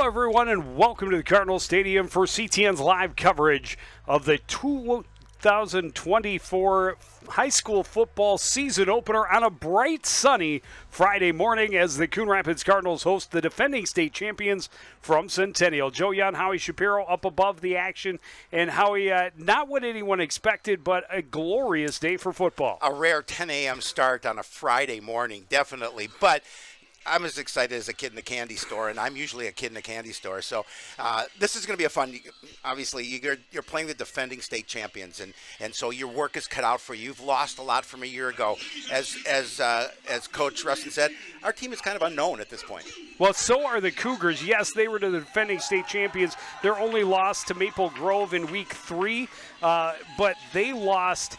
Hello, everyone, and welcome to the Cardinal Stadium for CTN's live coverage of the 2024 high school football season opener on a bright, sunny Friday morning as the Coon Rapids Cardinals host the defending state champions from Centennial. Joe Young, Howie Shapiro up above the action, and Howie, not what anyone expected, but a glorious day for football. A rare 10 a.m. start on a Friday morning, definitely, but I'm as excited as a kid in the candy store, and I'm usually a kid in the candy store. So this is going to be a fun. Obviously, you're playing the defending state champions, and so your work is cut out for you. You've lost a lot from a year ago. As Coach Rustin said, our team is kind of unknown at this point. Well, so are the Cougars. Yes, they were the defending state champions. Their only loss to Maple Grove in Week 3, but they lost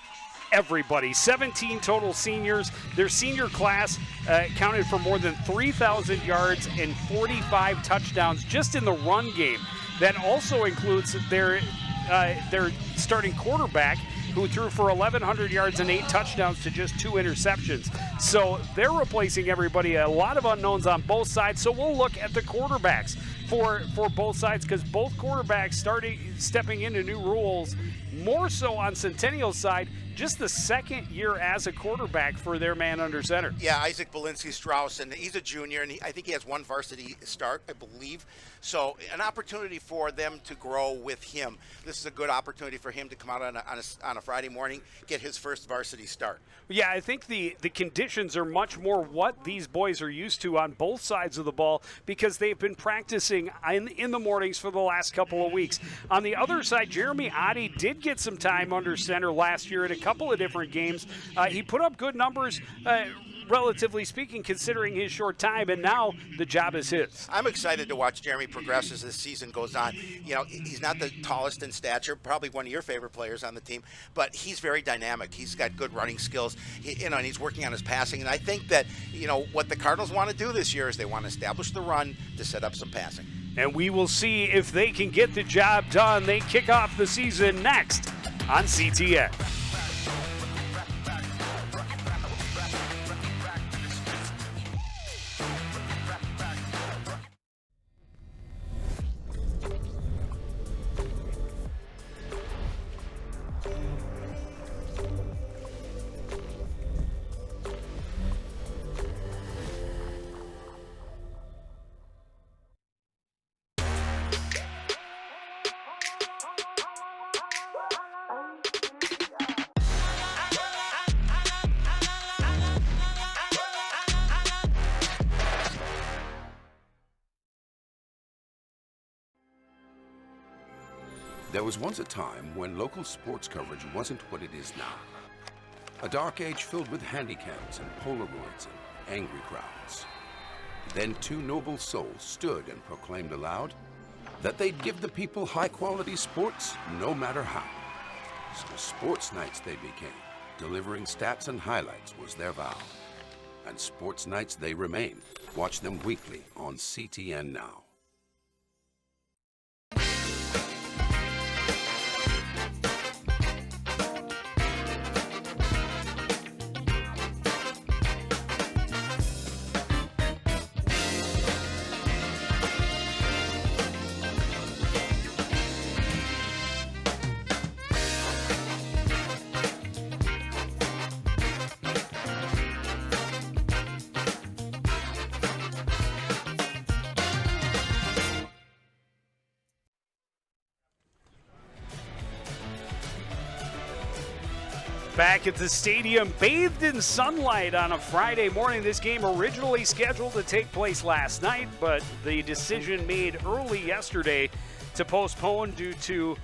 everybody. 17 total seniors. Their senior class counted for more than 3,000 yards and 45 touchdowns just in the run game. That also includes their starting quarterback, who threw for 1,100 yards and 8 touchdowns to just 2 interceptions. So they're replacing everybody. A lot of unknowns on both sides. So we'll look at the quarterbacks for both sides, because both quarterbacks stepping into new roles. More so on Centennial's side, just the second year as a quarterback for their man under center. Yeah, Isaac Belinsky-Strauss, and he's a junior, and I think he has one varsity start, I believe. So an opportunity for them to grow with him. This is a good opportunity for him to come out on a Friday morning, get his first varsity start. Yeah, I think the conditions are much more what these boys are used to on both sides of the ball, because they've been practicing in the mornings for the last couple of weeks. On the other side, Jeremy Oddie did get some time under center last year at a couple of different games. He put up good numbers, relatively speaking, considering his short time, and now the job is his. I'm excited to watch Jeremy progress as this season goes on. You know, he's not the tallest in stature, probably one of your favorite players on the team, but he's very dynamic. He's got good running skills, and he's working on his passing. And I think that, what the Cardinals want to do this year is they want to establish the run to set up some passing. And we will see if they can get the job done. They kick off the season next on CTN. There was once a time when local sports coverage wasn't what it is now. A dark age filled with handicaps and Polaroids and angry crowds. Then two noble souls stood and proclaimed aloud that they'd give the people high-quality sports no matter how. So sports nights they became. Delivering stats and highlights was their vow. And sports nights they remain. Watch them weekly on CTN Now. Back at the stadium, bathed in sunlight on a Friday morning. This game originally scheduled to take place last night, but the decision made early yesterday to postpone due to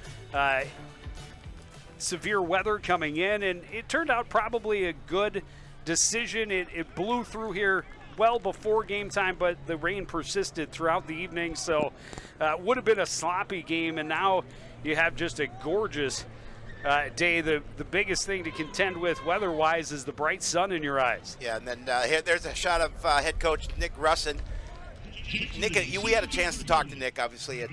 severe weather coming in, and it turned out probably a good decision. It blew through here well before game time, but the rain persisted throughout the evening, so would have been a sloppy game, and now you have just a gorgeous day. The biggest thing to contend with weather-wise is the bright sun in your eyes. Yeah, and then here, there's a shot of head coach Nick Russin. Nick, we had a chance to talk to Nick, obviously, at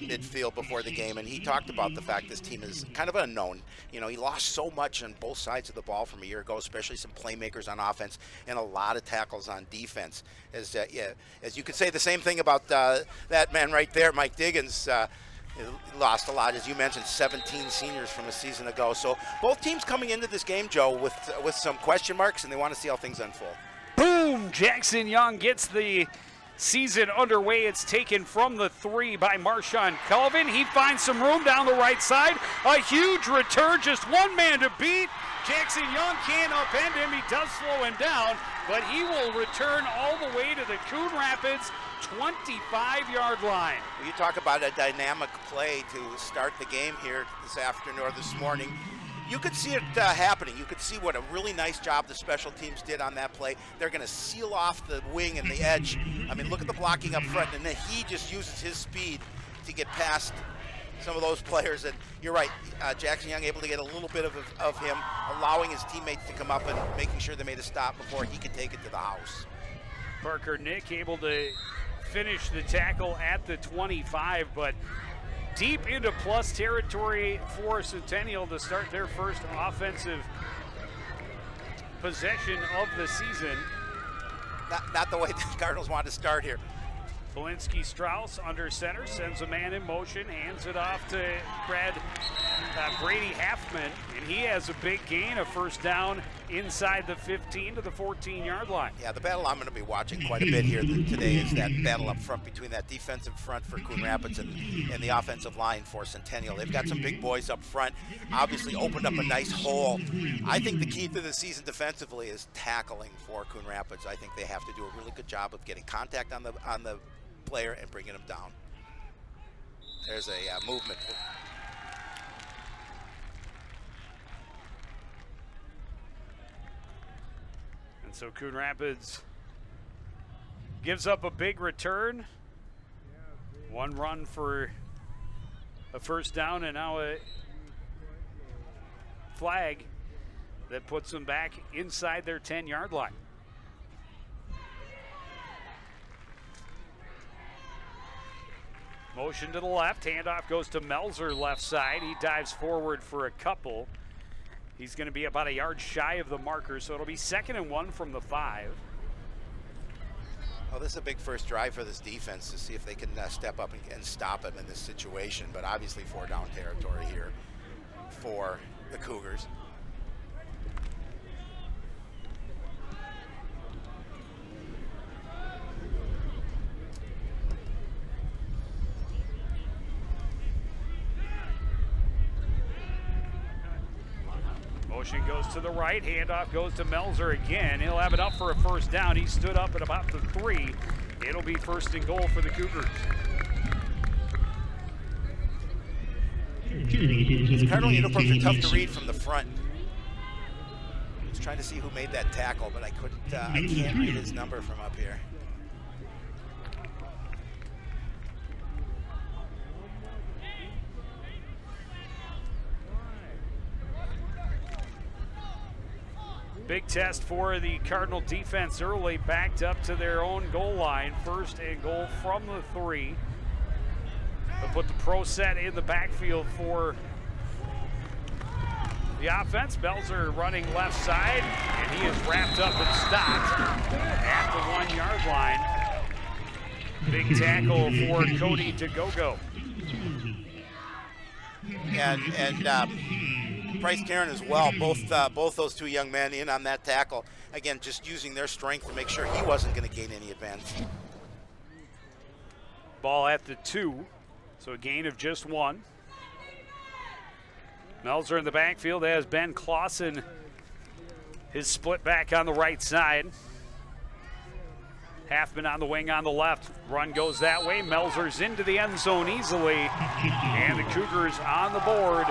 midfield before the game, and he talked about the fact this team is kind of unknown. You know, he lost so much on both sides of the ball from a year ago, especially some playmakers on offense and a lot of tackles on defense. As you could say the same thing about that man right there, Mike Diggins. He lost a lot, as you mentioned, 17 seniors from a season ago. So both teams coming into this game, Joe, with some question marks, and they want to see how things unfold. Boom! Jackson Young gets the season underway. It's taken from the 3 by Marshawn Cullivan. He finds some room down the right side. A huge return, just one man to beat. Jackson Young can't upend him. He does slow him down, but he will return all the way to the Coon Rapids 25-yard line. You talk about a dynamic play to start the game here this afternoon or this morning. You could see it happening. You could see what a really nice job the special teams did on that play. They're going to seal off the wing and the edge. I mean, look at the blocking up front, and then he just uses his speed to get past some of those players. And you're right, Jackson Young able to get a little bit of him, allowing his teammates to come up and making sure they made a stop before he could take it to the house. Parker Nick able to finish the tackle at the 25, but deep into plus territory for Centennial to start their first offensive possession of the season. Not the way the Cardinals want to start here. Belinsky Strauss under center, sends a man in motion, hands it off to Brady Halfman, and he has a big gain, a first down inside the 15 to the 14-yard line. Yeah, the battle I'm going to be watching quite a bit here today is that battle up front between that defensive front for Coon Rapids and the offensive line for Centennial. They've got some big boys up front, obviously opened up a nice hole. I think the key to the season defensively is tackling for Coon Rapids. I think they have to do a really good job of getting contact on the player and bringing him down. There's a movement. And so Coon Rapids gives up a big return. One run for a first down, and now a flag that puts them back inside their 10-yard line. Motion to the left, handoff goes to Melzer left side. He dives forward for a couple. He's going to be about a yard shy of the marker, so it'll be 2nd and 1 from the 5. Well, this is a big first drive for this defense to see if they can step up and stop him in this situation, but obviously 4 down territory here for the Cougars. Motion goes to the right, handoff goes to Melzer again. He'll have it up for a first down. He stood up at about the 3. It'll be 1st and goal for the Cougars. These Cardinal uniforms are tough to read from the front. I was trying to see who made that tackle, but I couldn't. I can't read his number from up here. Big test for the Cardinal defense early, backed up to their own goal line. 1st and goal from the 3. They'll put the pro set in the backfield for the offense. Melzer running left side, and he is wrapped up and stopped at the 1-yard line. Big tackle for Cody Togogo. And Bryce Karen as well, both those 2 young men in on that tackle. Again, just using their strength to make sure he wasn't going to gain any advantage. Ball at the 2, so a gain of just 1. Melzer in the backfield has Ben Clausen, his split back on the right side. Halfman on the wing on the left. Run goes that way. Melzer's into the end zone easily. And the Cougars on the board.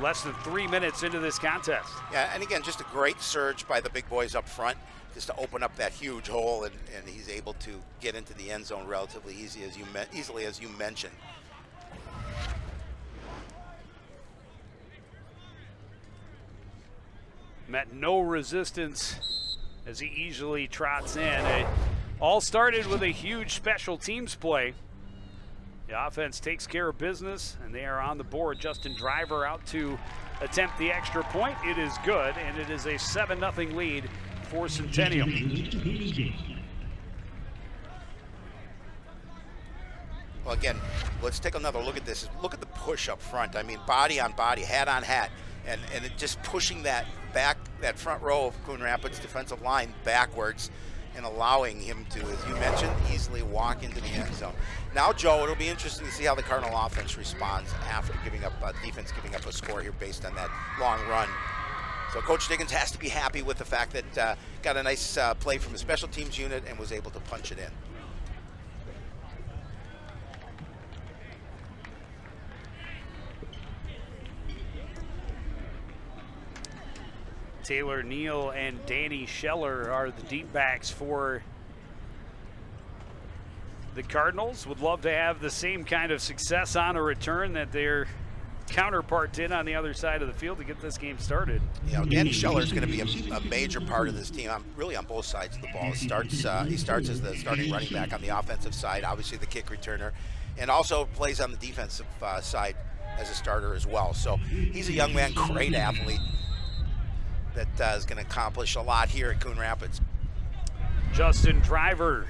Less than 3 minutes into this contest. Yeah, and again, just a great surge by the big boys up front just to open up that huge hole, and he's able to get into the end zone relatively easily as you mentioned. Met no resistance as he easily trots in. It all started with a huge special teams play. The offense takes care of business, and they are on the board. Justin Driver out to attempt the extra point. It is good, and it is a 7-0 lead for Centennial. Well, again, let's take another look at this. Look at the push up front. I mean, body on body, hat on hat, and it just pushing that back, that front row of Coon Rapids defensive line backwards and allowing him to, as you mentioned, easily walk into the end zone. Now, Joe, it'll be interesting to see how the Cardinal offense responds after giving up, defense giving up a score here based on that long run. So Coach Diggins has to be happy with the fact that got a nice play from the special teams unit and was able to punch it in. Taylor Neal and Danny Scheller are the deep backs for the Cardinals. Would love to have the same kind of success on a return that their counterpart did on the other side of the field to get this game started. You know, Danny Scheller is going to be a major part of this team. Really on both sides of the ball. He starts as the starting running back on the offensive side, obviously the kick returner, and also plays on the defensive side as a starter as well. So he's a young man, great athlete that is going to accomplish a lot here at Coon Rapids. Justin Driver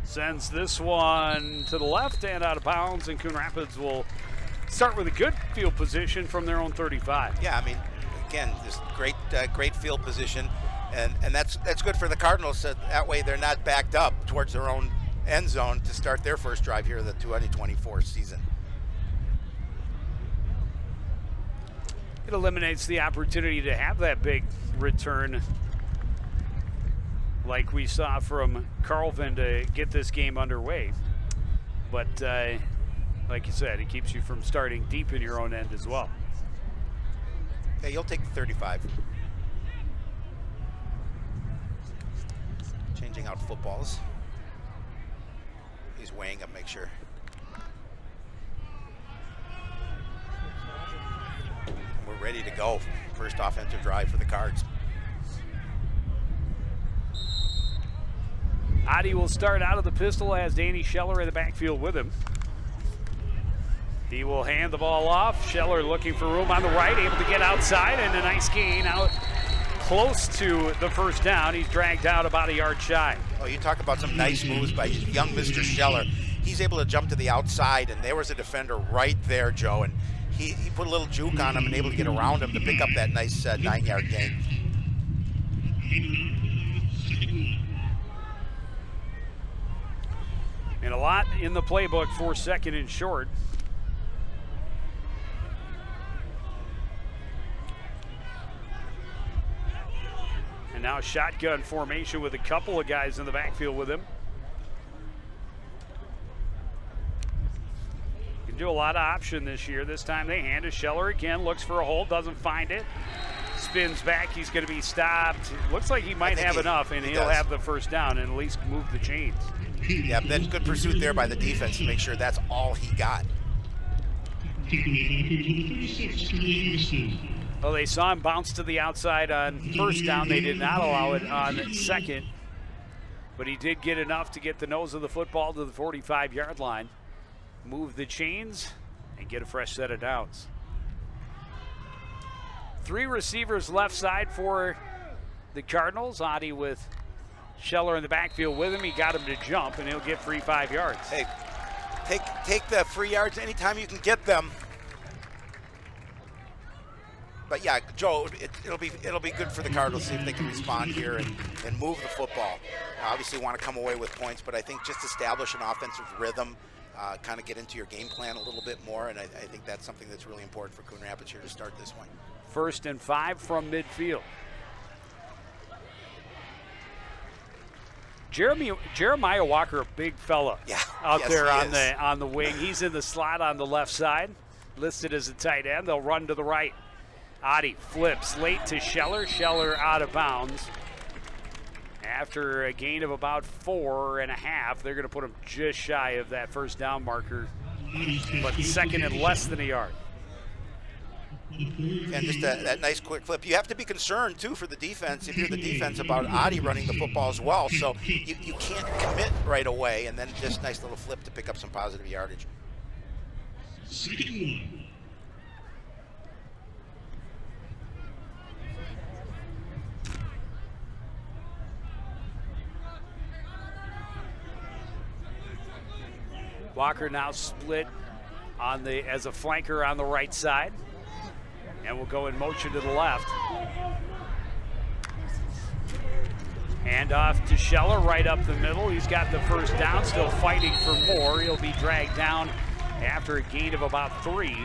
sends this one to the left and out of bounds, and Coon Rapids will start with a good field position from their own 35. Yeah, I mean, again, just great field position, and that's good for the Cardinals. So that way they're not backed up towards their own end zone to start their first drive here of the 2024 season. It eliminates the opportunity to have that big return like we saw from Carlvin to get this game underway. But like you said, it keeps you from starting deep in your own end as well. Okay, you'll take the 35. Changing out footballs. He's weighing them, make sure. We're ready to go. First offensive drive for the Cards. Adi will start out of the pistol as Danny Scheller in the backfield with him. He will hand the ball off. Scheller looking for room on the right, able to get outside, and a nice gain out close to the first down. He's dragged out about a yard shy. Oh, you talk about some nice moves by young Mr. Scheller. He's able to jump to the outside, and there was a defender right there, Joe, and he put a little juke on him and able to get around him to pick up that nice 9-yard gain. And a lot in the playbook for second and short. And now shotgun formation with a couple of guys in the backfield with him. Can do a lot of option this year. This time they hand to Scheller again, looks for a hole, doesn't find it. Spins back, he's going to be stopped. Looks like he might have enough, and he'll have the first down and at least move the chains. Yeah, then good pursuit there by the defense to make sure that's all he got. Well, they saw him bounce to the outside on first down. They did not allow it on second, but he did get enough to get the nose of the football to the 45-yard line, move the chains, and get a fresh set of downs. 3 receivers left side for the Cardinals. Adi with Scheller in the backfield with him. He got him to jump, and he'll get free 5 yards. Hey, take the free yards anytime you can get them. But yeah, Joe, it'll be good for the Cardinals to see if they can respond here and move the football. Obviously want to come away with points, but I think just establish an offensive rhythm, kind of get into your game plan a little bit more, and I think that's something that's really important for Coon Rapids here to start this one. 1st and 5 from midfield. Jeremiah Walker, a big fella, out there on the wing. He's in the slot on the left side, listed as a tight end. They'll run to the right. Adi flips late to Scheller. Scheller out of bounds. After a gain of about 4.5, they're going to put him just shy of that first down marker, but second and less than a yard. And just that nice quick flip. You have to be concerned, too, for the defense, if you're the defense, about Adi running the football as well. So you can't commit right away, and then just nice little flip to pick up some positive yardage. Second one. Walker now split on the as a flanker on the right side, and will go in motion to the left. Hand off to Scheller right up the middle. He's got the first down, still fighting for more. He'll be dragged down after a gain of about 3.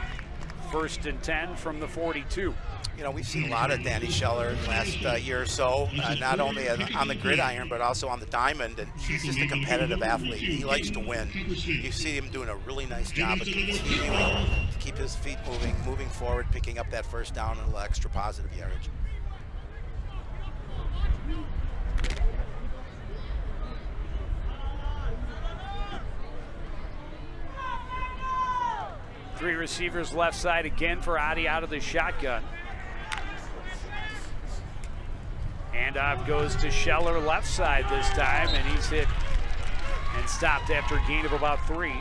1st and 10 from the 42. You know, we've seen a lot of Danny Scheller in the last year or so, not only on the gridiron, but also on the diamond, and he's just a competitive athlete. He likes to win. You see him doing a really nice job of continuing to keep his feet moving forward, picking up that first down and a little extra positive yardage. Three receivers left side again for Adi out of the shotgun. Handoff goes to Scheller left side this time, and he's hit and stopped after a gain of about 3. You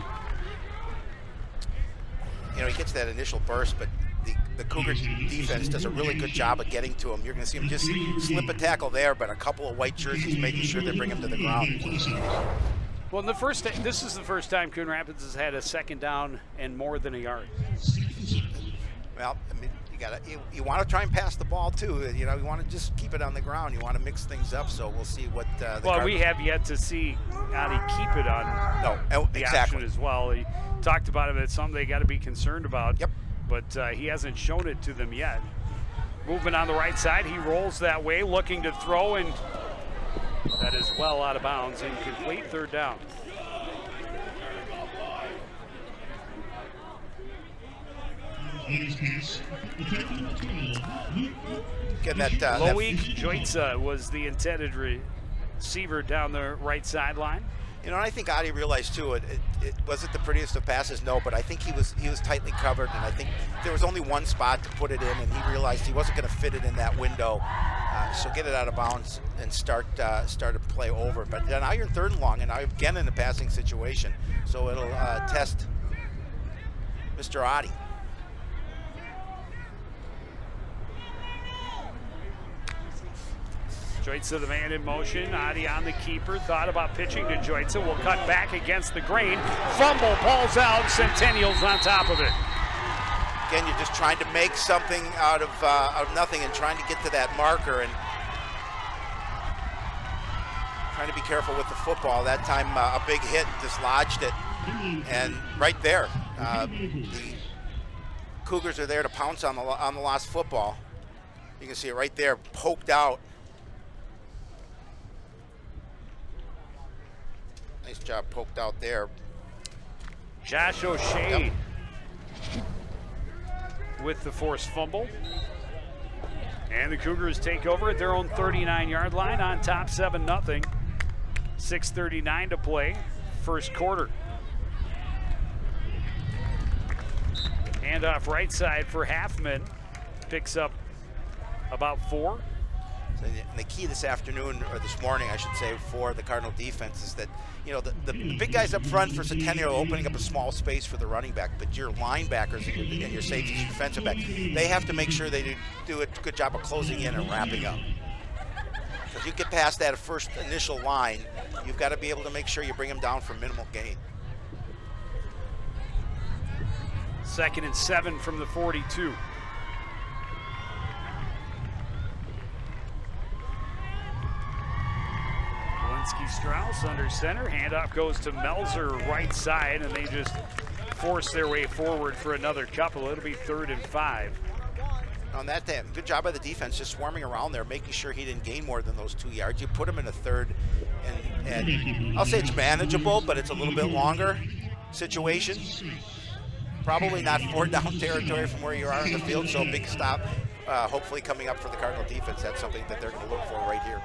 know, he gets that initial burst, but the Cougar defense does a really good job of getting to him. You're going to see him just slip a tackle there, but a couple of white jerseys making sure they bring him to the ground. Well, this is the first time Coon Rapids has had a second down and more than a yard. Well, I mean, you want to try and pass the ball too. You know, you want to just keep it on the ground. You want to mix things up. So we'll see what. We have yet to see Adi keep it on the option as well. He talked about it. It's something they got to be concerned about. Yep. But he hasn't shown it to them yet. Movement on the right side. He rolls that way, looking to throw, and that is well out of bounds. Incomplete. 3rd down. Get that. Loic Joitza was the intended receiver down the right sideline. You know, and I think Adi realized too. It wasn't the prettiest of passes, no, but I think he was tightly covered, and I think there was only one spot to put it in, and he realized he wasn't going to fit it in that window. So get it out of bounds and start a play over. But now you're in 3rd and long, and now again in a passing situation. So it'll test Mr. Adi. Joitza, the man in motion. Adi on the keeper. Thought about pitching to Joitza. Will cut back against the grain. Fumble, ball's out. Centennial's on top of it. Again, you're just trying to make something out of nothing and trying to get to that marker and trying to be careful with the football. That time, a big hit dislodged it, and right there, the Cougars are there to pounce on the lost football. You can see it right there, poked out. Nice job poked out there. Josh O'Shea with the forced fumble. And the Cougars take over at their own 39-yard line on top 7-0. 6:39 to play, 1st quarter. Handoff right side for Halfman. Picks up about 4. And the key this afternoon, or this morning, I should say, for the Cardinal defense is that, you know, the big guys up front for Centennial are opening up a small space for the running back, but your linebackers and your safeties, your defensive back, they have to make sure they do a good job of closing in and wrapping up. If you get past that first initial line, you've got to be able to make sure you bring them down for minimal gain. 2nd and 7 from the 42. Strauss under center. Handoff goes to Melzer right side, and they just force their way forward for another couple. It'll be 3rd and 5. On that day, good job by the defense, just swarming around there, making sure he didn't gain more than those 2 yards. You put him in a 3rd, and I'll say it's manageable, but it's a little bit longer situation. Probably not 4th down territory from where you are in the field, so a big stop hopefully coming up for the Cardinal defense. That's something that they're going to look for right here.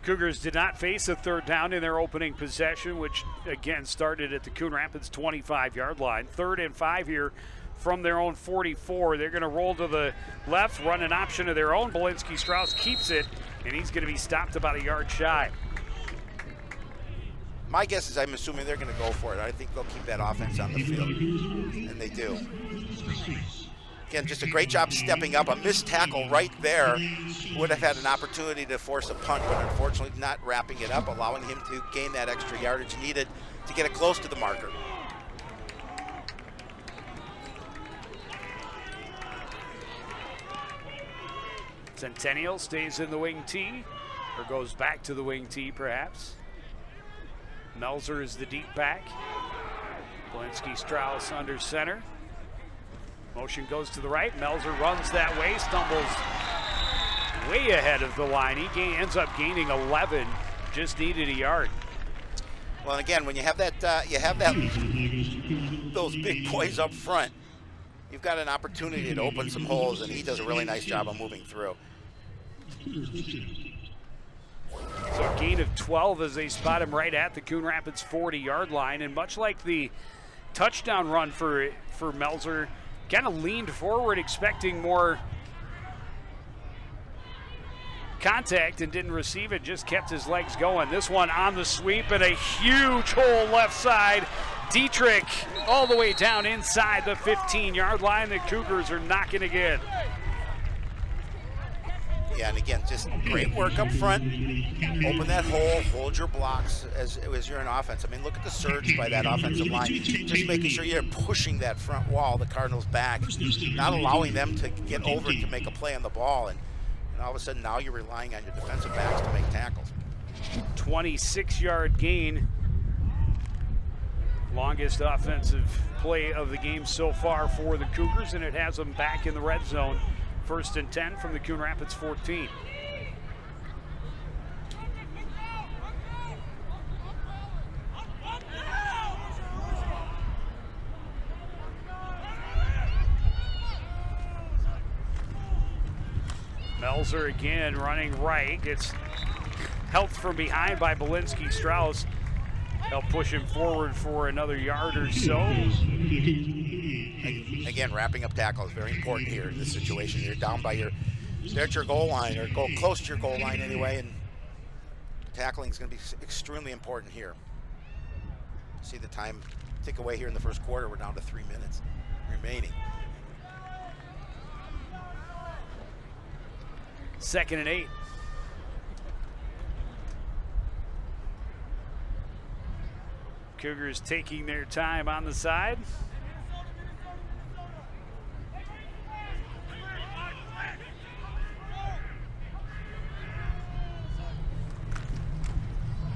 Cougars did not face a 3rd down in their opening possession, which again started at the Coon Rapids 25-yard line. 3rd and 5 here from their own 44. They're going to roll to the left, run an option of their own. Belinsky Strauss keeps it, and he's going to be stopped about a yard shy. My guess is I'm assuming they're going to go for it. I think they'll keep that offense on the field, and they do. Again, just a great job stepping up. A missed tackle right there would have had an opportunity to force a punt, but unfortunately not wrapping it up, allowing him to gain that extra yardage needed to get it close to the marker. Centennial stays in the wing tee, or goes back to the wing tee perhaps. Melzer is the deep back. Belinsky Strauss under center. Motion goes to the right. Melzer runs that way, stumbles way ahead of the line. He ends up gaining 11, just needed a yard. Well, and again, when you have that, those big boys up front, you've got an opportunity to open some holes, and he does a really nice job of moving through. So a gain of 12 as they spot him right at the Coon Rapids 40-yard line. And much like the touchdown run for Melzer, kind of leaned forward expecting more contact and didn't receive it, just kept his legs going. This one on the sweep and a huge hole left side. Dietrich all the way down inside the 15-yard line. The Cougars are knocking again. Yeah, and again, just great work up front. Open that hole, hold your blocks as you're in offense. I mean, look at the surge by that offensive line. Just making sure you're pushing that front wall, the Cardinals back, not allowing them to get over to make a play on the ball. And all of a sudden now you're relying on your defensive backs to make tackles. 26-yard gain. Longest offensive play of the game so far for the Cougars, and it has them back in the red zone. 1st and 10 from the Coon Rapids 14. Melzer again running right, gets helped from behind by Belinsky Strauss. Help push him forward for another yard or so. Again, wrapping up tackle is very important here in this situation. You're down by they're at your goal line, or go close to your goal line anyway, and tackling is going to be extremely important here. See the time tick away here in the first quarter. We're down to 3 minutes remaining. 2nd and 8. Cougars taking their time on the side.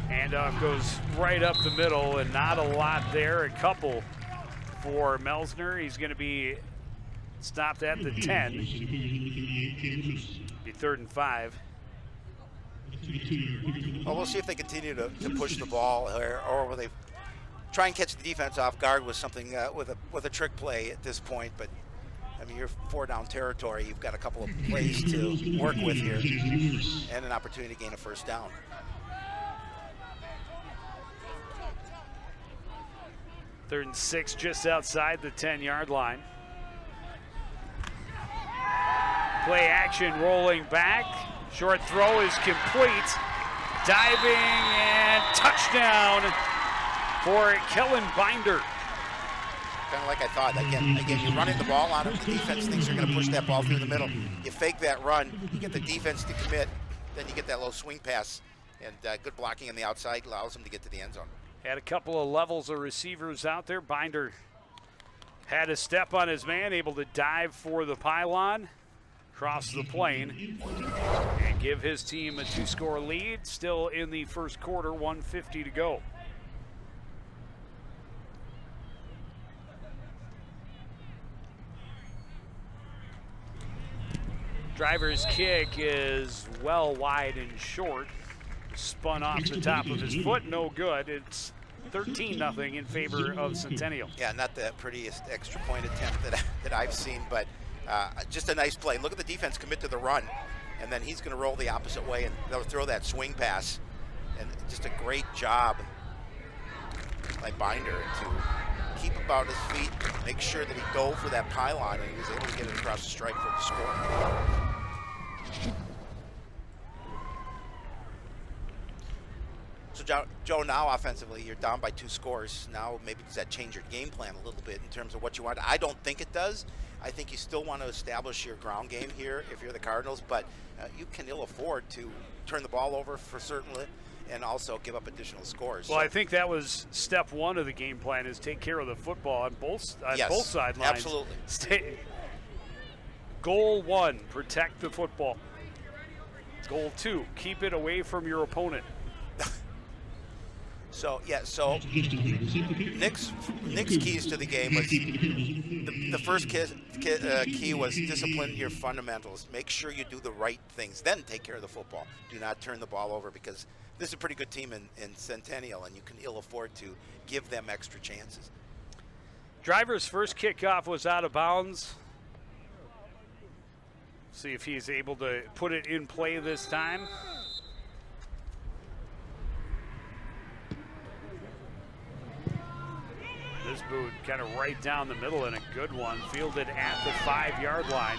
Handoff goes right up the middle, and not a lot there. A couple for Melsner. He's going to be stopped at the 10. Be 3rd and 5. Well, we'll see if they continue to push the ball, or will they try and catch the defense off guard with something with a trick play at this point. But I mean, you're 4-down territory. You've got a couple of plays to work with here, and an opportunity to gain a 1st down. Third and 6, just outside the 10-yard line. Play action, rolling back. Short throw is complete. Diving and touchdown for Kellen Binder. Kind of like I thought. Again, you're running the ball on him. The defense thinks you're going to push that ball through the middle. You fake that run, you get the defense to commit, then you get that little swing pass, and good blocking on the outside allows them to get to the end zone. Had a couple of levels of receivers out there. Binder had a step on his man, able to dive for the pylon, cross the plane, and give his team a 2-score lead. Still in the first quarter, 1:50 to go. Driver's kick is well wide and short. Spun off the top of his foot, no good. It's 13-0 in favor of Centennial. Yeah, not the prettiest extra point attempt that I've seen, but just a nice play. Look at the defense commit to the run, and then he's going to roll the opposite way and they'll throw that swing pass. And just a great job by Binder to keep about his feet, make sure that he go for that pylon, and he was able to get it across the stripe for the score. So Joe, now offensively, you're down by 2 scores. Now maybe does that change your game plan a little bit in terms of what you want? I don't think it does. I think you still want to establish your ground game here if you're the Cardinals, but you can ill afford to turn the ball over for certainly and also give up additional scores. Well, I think that was step 1 of the game plan, is take care of the football on both sidelines. Absolutely. Goal 1, protect the football. Goal 2, keep it away from your opponent. So Nick's keys to the game was the first key was discipline your fundamentals. Make sure you do the right things, then take care of the football. Do not turn the ball over, because this is a pretty good team in Centennial, and you can ill afford to give them extra chances. Driver's first kickoff was out of bounds. See if he's able to put it in play this time. This boot kind of right down the middle, and a good one, fielded at the 5-yard line.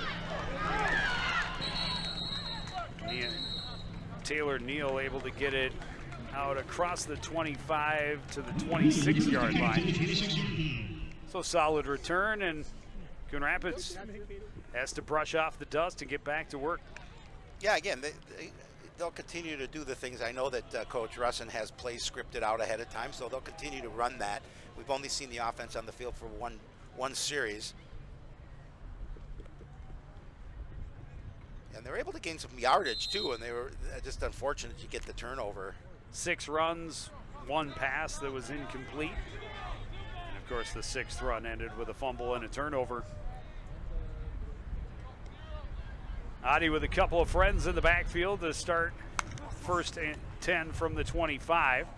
Taylor Neal able to get it out across the 25 to the 26-yard line. So solid return, and Coon Rapids has to brush off the dust and get back to work. Yeah, again, they'll continue to do the things. I know that Coach Russin has plays scripted out ahead of time, so they'll continue to run that. We've only seen the offense on the field for one series. And they're able to gain some yardage, too, and they were just unfortunate to get the turnover. 6 runs, 1 pass that was incomplete. And, of course, the 6th run ended with a fumble and a turnover. Adi with a couple of friends in the backfield to start first and 10 from the 25.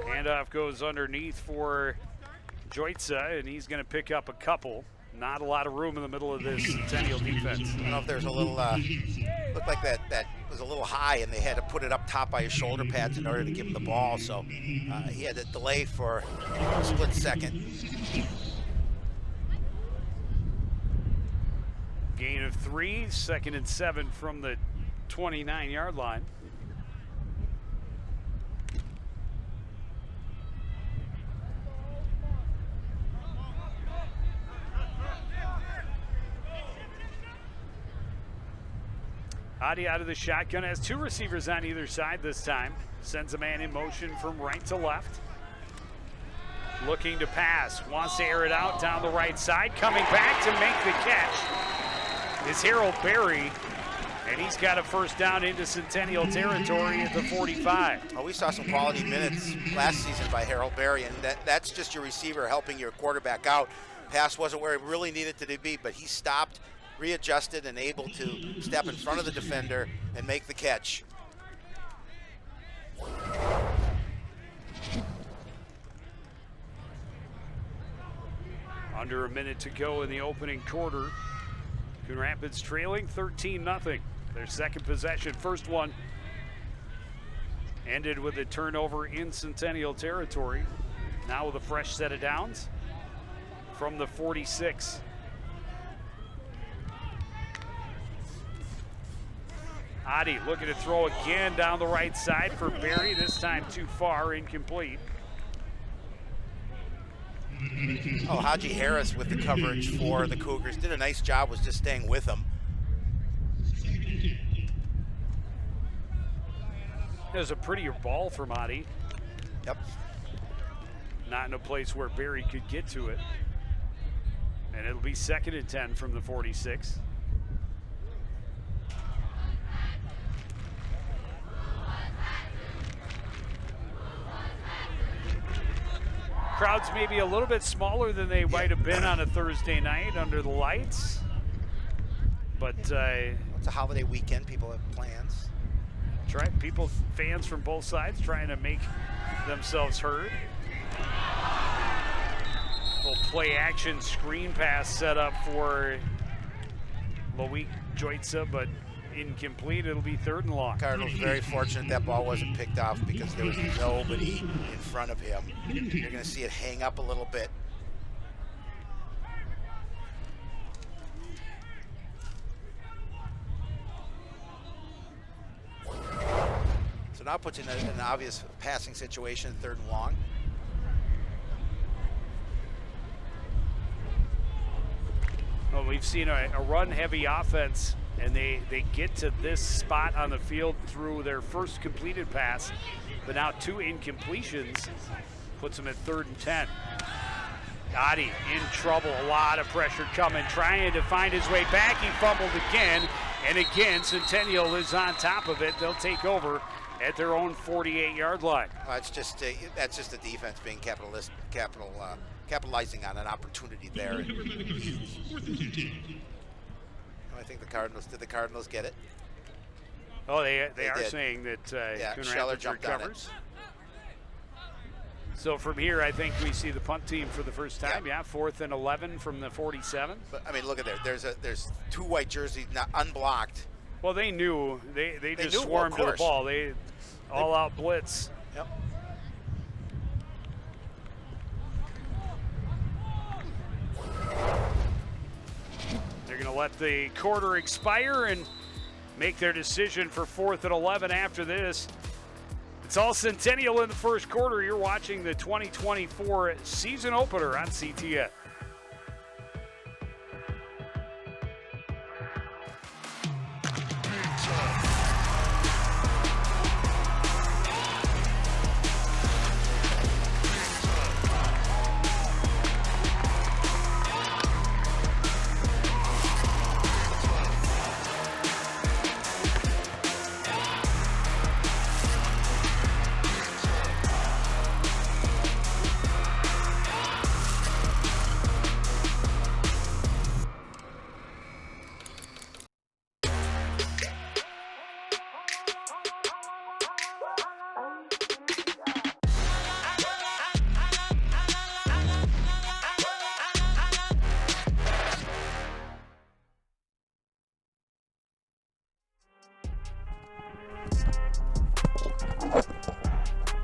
Handoff goes underneath for Joitza, and he's going to pick up a couple. Not a lot of room in the middle of this Centennial defense. I don't know if there's a little, looked like that was a little high, and they had to put it up top by his shoulder pads in order to give him the ball. So he had to delay for a split second. Gain of 3, 2nd and 7 from the 29-yard line. Adi out of the shotgun, has 2 receivers on either side this time. Sends a man in motion from right to left. Looking to pass, wants to air it out down the right side. Coming back to make the catch is Harold Berry, and he's got a first down into Centennial territory at the 45. Oh, we saw some quality minutes last season by Harold Berry, and that's just your receiver helping your quarterback out. Pass wasn't where it really needed to be, but he stopped, readjusted, and able to step in front of the defender and make the catch. Under a minute to go in the opening quarter. Coon Rapids trailing 13-0. Their second possession, first one, ended with a turnover in Centennial territory. Now with a fresh set of downs from the 46. Adi looking to throw again down the right side for Berry, this time too far, incomplete. Oh, Haji Harris with the coverage for the Cougars. Did a nice job, was just staying with them. There's a prettier ball from Adi. Yep. Not in a place where Berry could get to it. And it'll be 2nd and 10 from the 46. Crowds maybe a little bit smaller than they might have been on a Thursday night under the lights. But it's a holiday weekend. People have plans. Fans from both sides trying to make themselves heard. Little play action screen pass set up for Loic Joitza, but incomplete. It'll be 3rd and long. Cardinals very fortunate that ball wasn't picked off because there was nobody in front of him. You're going to see it hang up a little bit. now puts in an obvious passing situation, 3rd and long. Well, we've seen a run-heavy offense, and they get to this spot on the field through their first completed pass, but now 2 incompletions puts them at 3rd and 10. Gotti in trouble, a lot of pressure coming, trying to find his way back. He fumbled again, and again, Centennial is on top of it. They'll take over at their own 48-yard line. That's just the defense being capitalizing on an opportunity there. I think the Cardinals, did the Cardinals get it? Oh, they are did. saying that Coon Scheller Rapids jumped on it. recovers. So from here, I think we see the punt team for the first time. Yeah, 4th and 11 from the 47. But I mean, look at there. There's 2 white jerseys not unblocked. Well, they knew they just knew, swarmed well, to the ball. They all out blitz. Yep. They're going to let the quarter expire and make their decision for 4th and 11 after this. It's all Centennial in the first quarter. You're watching the 2024 season opener on CTN.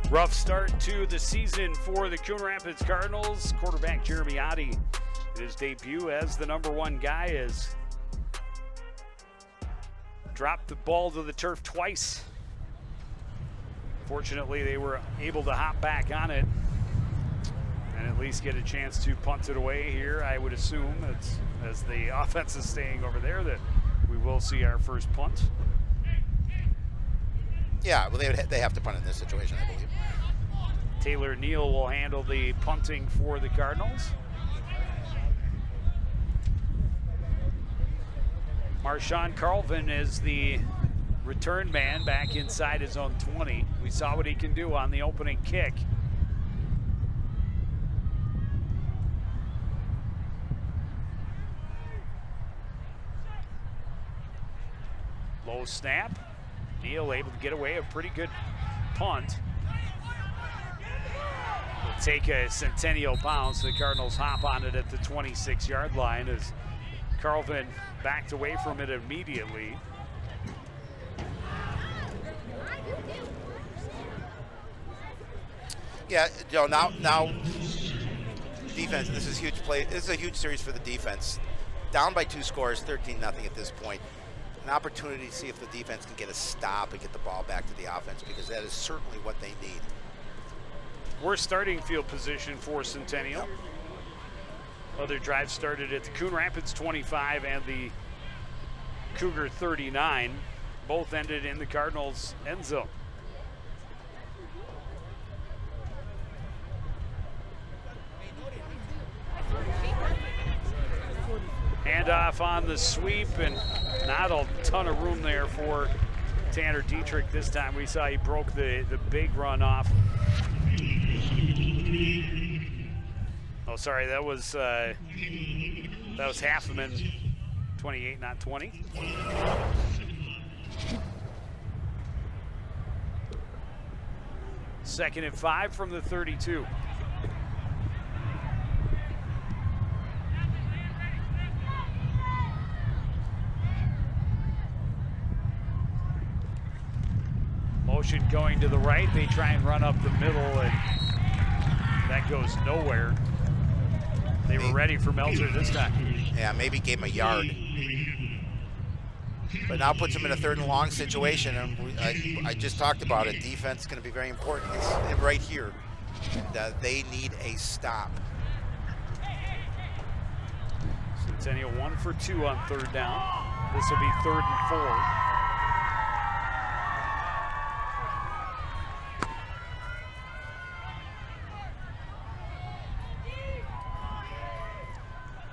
Rough start to the season for the Coon Rapids Cardinals. Quarterback Jeremy Oddie in his debut as the #1 guy has dropped the ball to the turf twice. Fortunately, they were able to hop back on it and at least get a chance to punt it away here. I would assume, as the offense is staying over there, that we will see our first punt. Yeah, well, they have to punt in this situation, I believe. Taylor Neal will handle the punting for the Cardinals. Marshawn Carlvin is the return man back inside his own 20. We saw what he can do on the opening kick. Low snap. Neal able to get away a pretty good punt. Will take a Centennial bounce. The Cardinals hop on it at the 26-yard line as Carlvin backed away from it immediately. Yeah, Joe. Now, defense. This is huge play. This is a huge series for the defense. Down by 2 scores, 13-0 at this point. An opportunity to see if the defense can get a stop and get the ball back to the offense, because that is certainly what they need. Worst starting field position for Centennial. Yep. Other drives started at the Coon Rapids 25 and the Cougar 39. Both ended in the Cardinals' end zone. Handoff on the sweep, and not a ton of room there for Tanner Dietrich this time. We saw he broke the big run off. Oh, sorry, that was Halfman, 28, not 20. Second and 5 from the 32. Motion going to the right. They try and run up the middle, and that goes nowhere. They were ready for Meltzer this time. Yeah, maybe gave him a yard. But now puts them in a 3rd and long situation, and I just talked about it. Defense is going to be very important. It's right here. And, they need a stop. Centennial 1 for 2 on 3rd down. This will be 3rd and 4.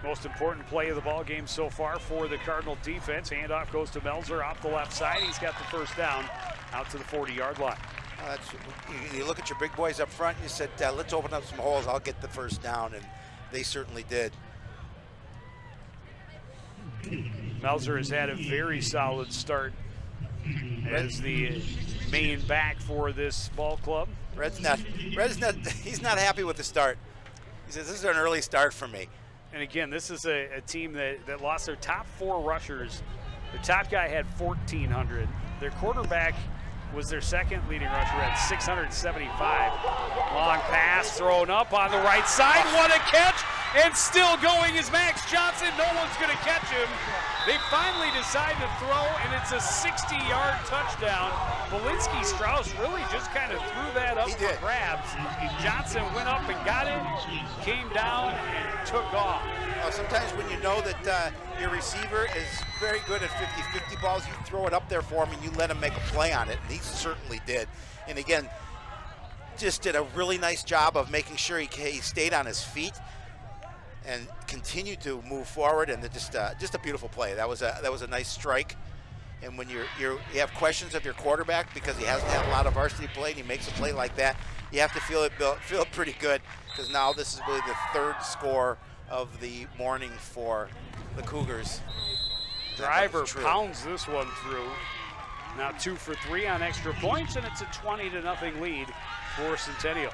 Most important play of the ball game so far for the Cardinal defense. Handoff goes to Melzer off the left side. He's got the 1st down out to the 40-yard line. You look at your big boys up front. You said, let's open up some holes. I'll get the 1st down, and they certainly did. Melzer has had a very solid start as the main back for this ball club. Red's not, he's not happy with the start. He says, this is an early start for me. And again, this is a team that lost their top 4 rushers. The top guy had 1,400. Their quarterback was their 2nd leading rusher at 675. Long pass thrown up on the right side. What a catch! And still going is Max Johnson. No one's going to catch him. They finally decide to throw, and it's a 60-yard touchdown. Belinsky Strauss really just kind of threw that up for grabs. Johnson went up and got it, came down, and took off. Sometimes when you know that your receiver is very good at 50-50 balls, you throw it up there for him and you let him make a play on it, and he certainly did. And again, just did a really nice job of making sure he stayed on his feet and continued to move forward, and just a beautiful play. That was a nice strike. And when you have questions of your quarterback because he hasn't had a lot of varsity play and he makes a play like that, you have to feel pretty good, because now this is really the 3rd score of the morning for the Cougars. Driver pounds this one through. Now 2 for 3 on extra points, and it's a 20-0 lead for Centennial.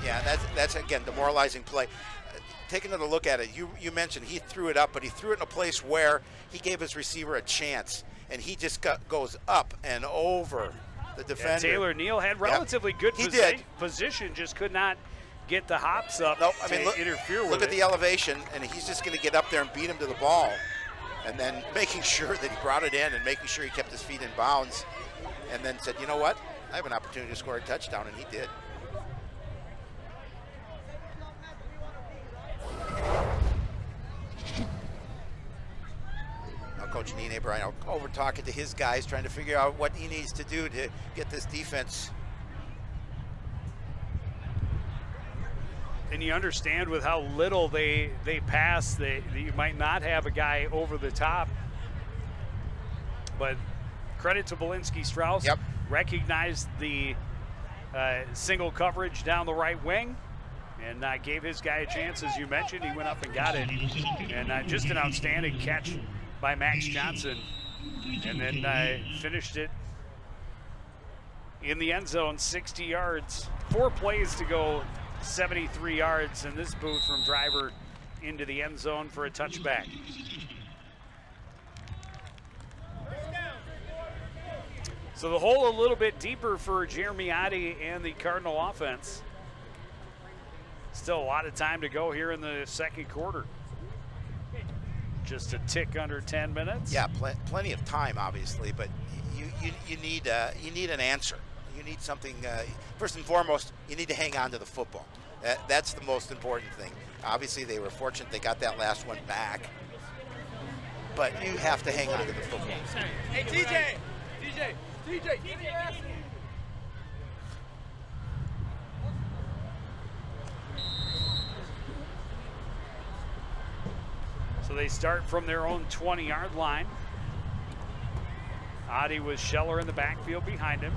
Yeah, that's again demoralizing play. Take another look at it. You mentioned he threw it up, but he threw it in a place where he gave his receiver a chance, and he just goes up and over the defender. Taylor Neal had relatively good position, just could not get the hops up to interfere with it. Look at the elevation, and he's just going to get up there and beat him to the ball, and then making sure that he brought it in and making sure he kept his feet in bounds, and then said, you know what, I have an opportunity to score a touchdown, and he did. Now Coach Nene Bryan over talking to his guys, trying to figure out what he needs to do to get this defense. And you understand with how little they pass, that you might not have a guy over the top. But credit to Belinsky Strauss. Yep. Recognized the single coverage down the right wing and gave his guy a chance. As you mentioned, he went up and got it. And just an outstanding catch by Max Johnson. And then finished it in the end zone, 60 yards. 4 plays to go, 73 yards, and this boot from Driver into the end zone for a touchback. So the hole a little bit deeper for Jeremy Oddie and the Cardinal offense. Still a lot of time to go here in the 2nd quarter. Just a tick under 10 minutes. Yeah, plenty of time, obviously, but you need an answer. You need something. First and foremost, you need to hang on to the football. That's the most important thing. Obviously, they were fortunate they got that last one back, but you have to hang on to the football. Hey, TJ, give me your ass. So they start from their own 20-yard line. Oddie with Scheller in the backfield behind him.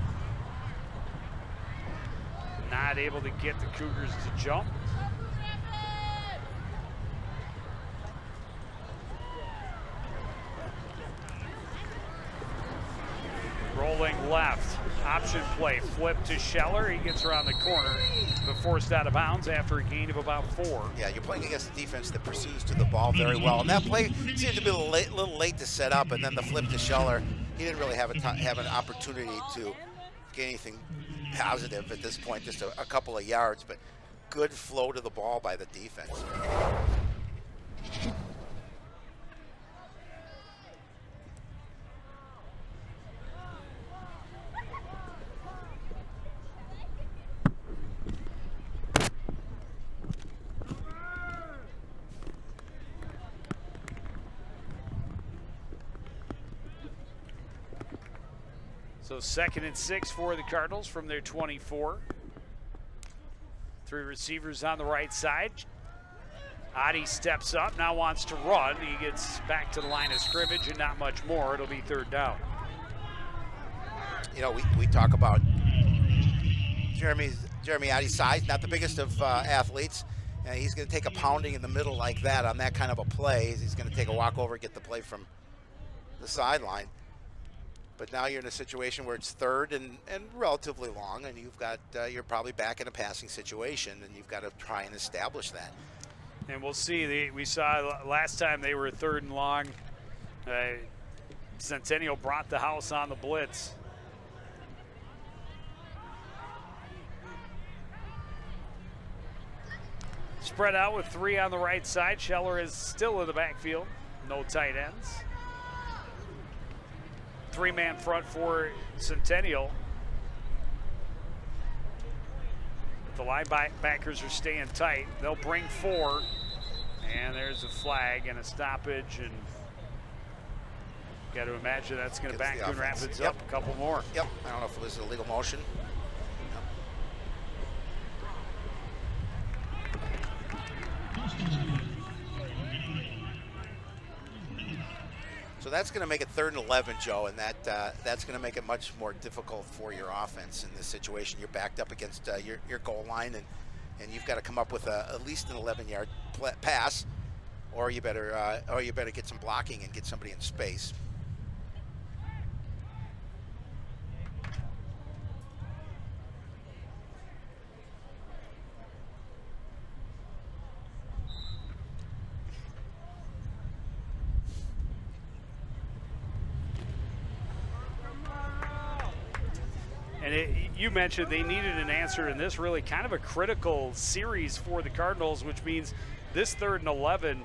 Not able to get the Cougars to jump. Rolling left, option play, flip to Scheller. He gets around the corner, but forced out of bounds after a gain of about 4. Yeah, you're playing against a defense that pursues to the ball very well. And that play seemed to be a little late to set up, and then the flip to Scheller, he didn't really have an opportunity to get anything positive at this point, just a couple of yards, but good flow to the ball by the defense. So 2nd and 6 for the Cardinals from their 24. 3 receivers on the right side. Adi steps up, now wants to run. He gets back to the line of scrimmage and not much more. It'll be 3rd down. You know, we talk about Jeremy Adi's size, not the biggest of athletes. He's going to take a pounding in the middle like that on that kind of a play. He's going to take a walk over, get the play from the sideline. But now you're in a situation where it's 3rd and relatively long, and you've got you're probably back in a passing situation, and you've got to try and establish that. And we'll see. We saw last time they were 3rd and long. Centennial brought the house on the blitz. Spread out with 3 on the right side. Scheller is still in the backfield. No tight ends. 3-man front for Centennial. The linebackers are staying tight. They'll bring 4. And there's a flag and a stoppage. And got to imagine that's going to back Coon Rapids up a couple more. Yep. I don't know if it was a legal motion. So that's going to make it 3rd and 11, Joe, and that's going to make it much more difficult for your offense in this situation. You're backed up against your goal line, and you've got to come up with at least an 11-yard pass, or you better get some blocking and get somebody in space. And you mentioned they needed an answer in this really kind of a critical series for the Cardinals, which means this 3rd and 11,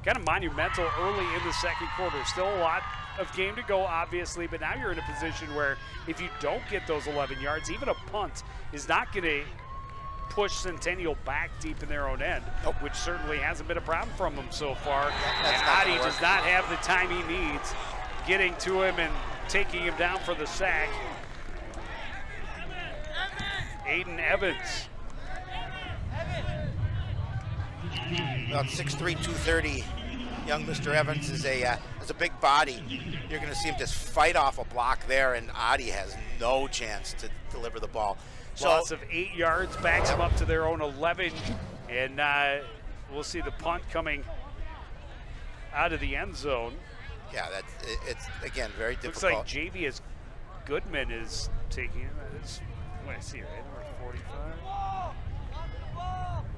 kind of monumental early in the 2nd quarter. Still a lot of game to go, obviously, but now you're in a position where if you don't get those 11 yards, even a punt is not going to push Centennial back deep in their own end, which certainly hasn't been a problem from them so far. And Adi does not have the time he needs getting to him and taking him down for the sack. Aiden Evans. About 6'3", 230. Young Mr. Evans is a big body. You're going to see him just fight off a block there, and Adi has no chance to deliver the ball. So, loss of 8 yards, backs them up to their own 11, and we'll see the punt coming out of the end zone. Yeah, it's again very difficult. Looks like Javius Goodman is taking it. That is, what I see, right? Number 45.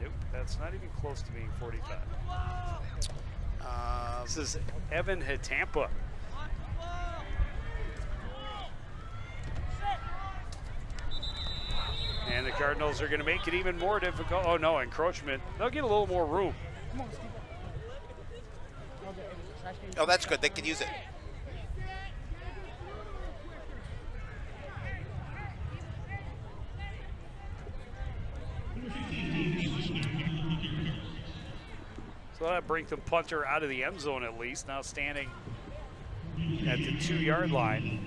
Nope, that's not even close to being 45. This is Evan Hatampa. And the Cardinals are going to make it even more difficult. Oh, no, encroachment. They'll get a little more room. Oh, that's good. They can use it. So that brings the punter out of the end zone at least. Now standing at the 2-yard line.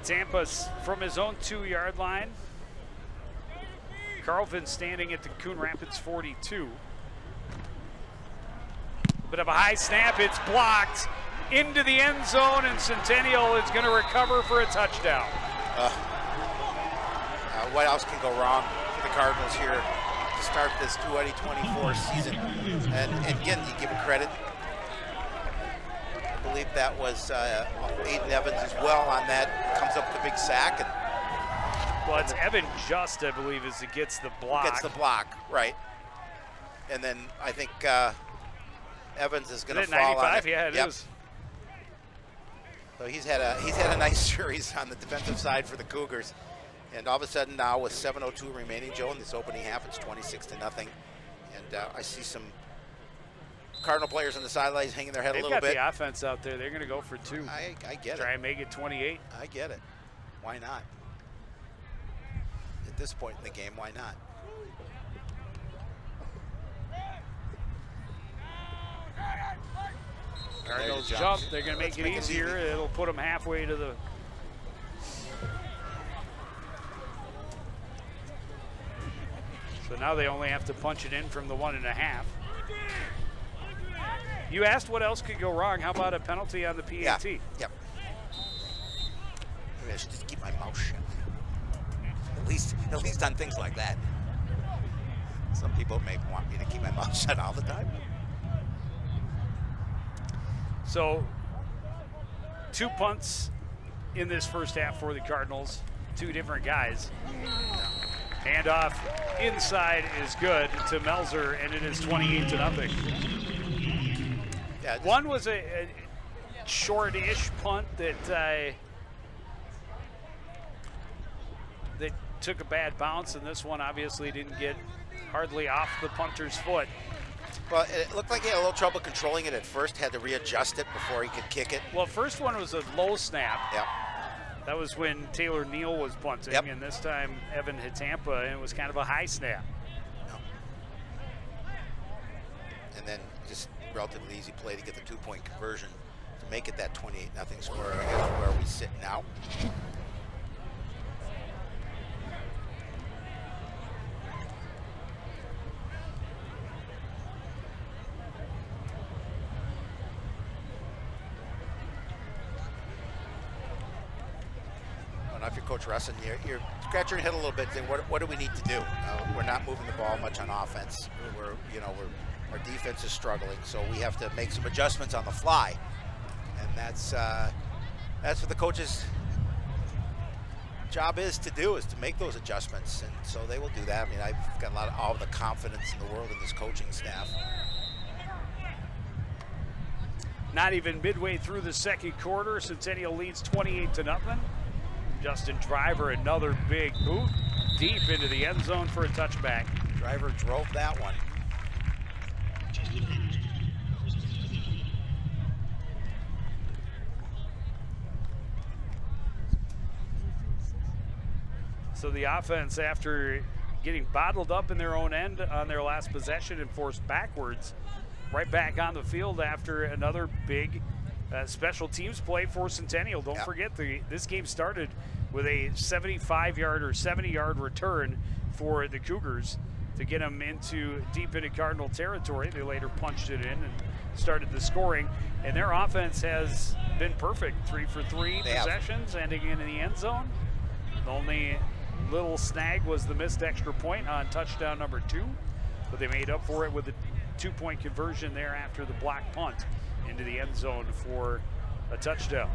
Tampa's from his own 2-yard line. Carlvin standing at the Coon Rapids 42. Bit of a high snap, it's blocked into the end zone, and Centennial is going to recover for a touchdown. What else can go wrong for the Cardinals here to start this 2024 season? And again, you give it credit. I believe that was Aiden Evans as well on that. Comes up with a big sack. And well, it's Evan Just, I believe, as it gets the block. Gets the block, right. And then I think Evans is going to fall 95? on it. Yeah, it is. So he's had a nice series on the defensive side for the Cougars. And all of a sudden now with 7:02 remaining, Joe, in this opening half, it's 26-0. And I see some Cardinal players on the sidelines hanging their head a little bit. They've got the offense out there. They're going to go for 2. I get it. Try and make it 28. I get it. Why not? At this point in the game, why not? Cardinals jump. They're going to make it easier. It'll put them halfway to the. So now they only have to punch it in from the 1.5. You asked what else could go wrong. How about a penalty on the PAT? Yeah. Yep. Maybe I should just keep my mouth shut. At least on things like that. Some people may want me to keep my mouth shut all the time. So 2 punts in this first half for the Cardinals. 2 different guys. Handoff inside is good to Melzer, and it is 28-0. Yeah, one was a short-ish punt that took a bad bounce, and this one obviously didn't get hardly off the punter's foot. Well, it looked like he had a little trouble controlling it at first, had to readjust it before he could kick it. Well, first one was a low snap. Yep. That was when Taylor Neal was punting, Yep. and this time Evan Hitampa, and it was kind of a high snap. Yep. And then just relatively easy play to get the 2-point conversion to make it that 28-0 score, I guess, where we sit now. If you're Coach Russin, you're scratching your head a little bit, saying, what do we need to do? We're not moving the ball much on offense. Our defense is struggling, so we have to make some adjustments on the fly, and that's what the coach's job is to do, is to make those adjustments, and so they will do that. I mean, I've got all the confidence in the world in this coaching staff. Not even midway through the second quarter, Centennial leads 28-0. Justin Driver, another big boot deep into the end zone for a touchback. Driver drove that one. So the offense, after getting bottled up in their own end on their last possession and forced backwards, right back on the field after another big special teams play for Centennial. Don't forget, this game started with a 75-yard or 70-yard return for the Cougars to get them deep into Cardinal territory. They later punched it in and started the scoring. And their offense has been perfect. 3 for 3 possessions, ending in the end zone. The only little snag was the missed extra point on touchdown number 2, but they made up for it with a 2-point conversion there after the block punt into the end zone for a touchdown.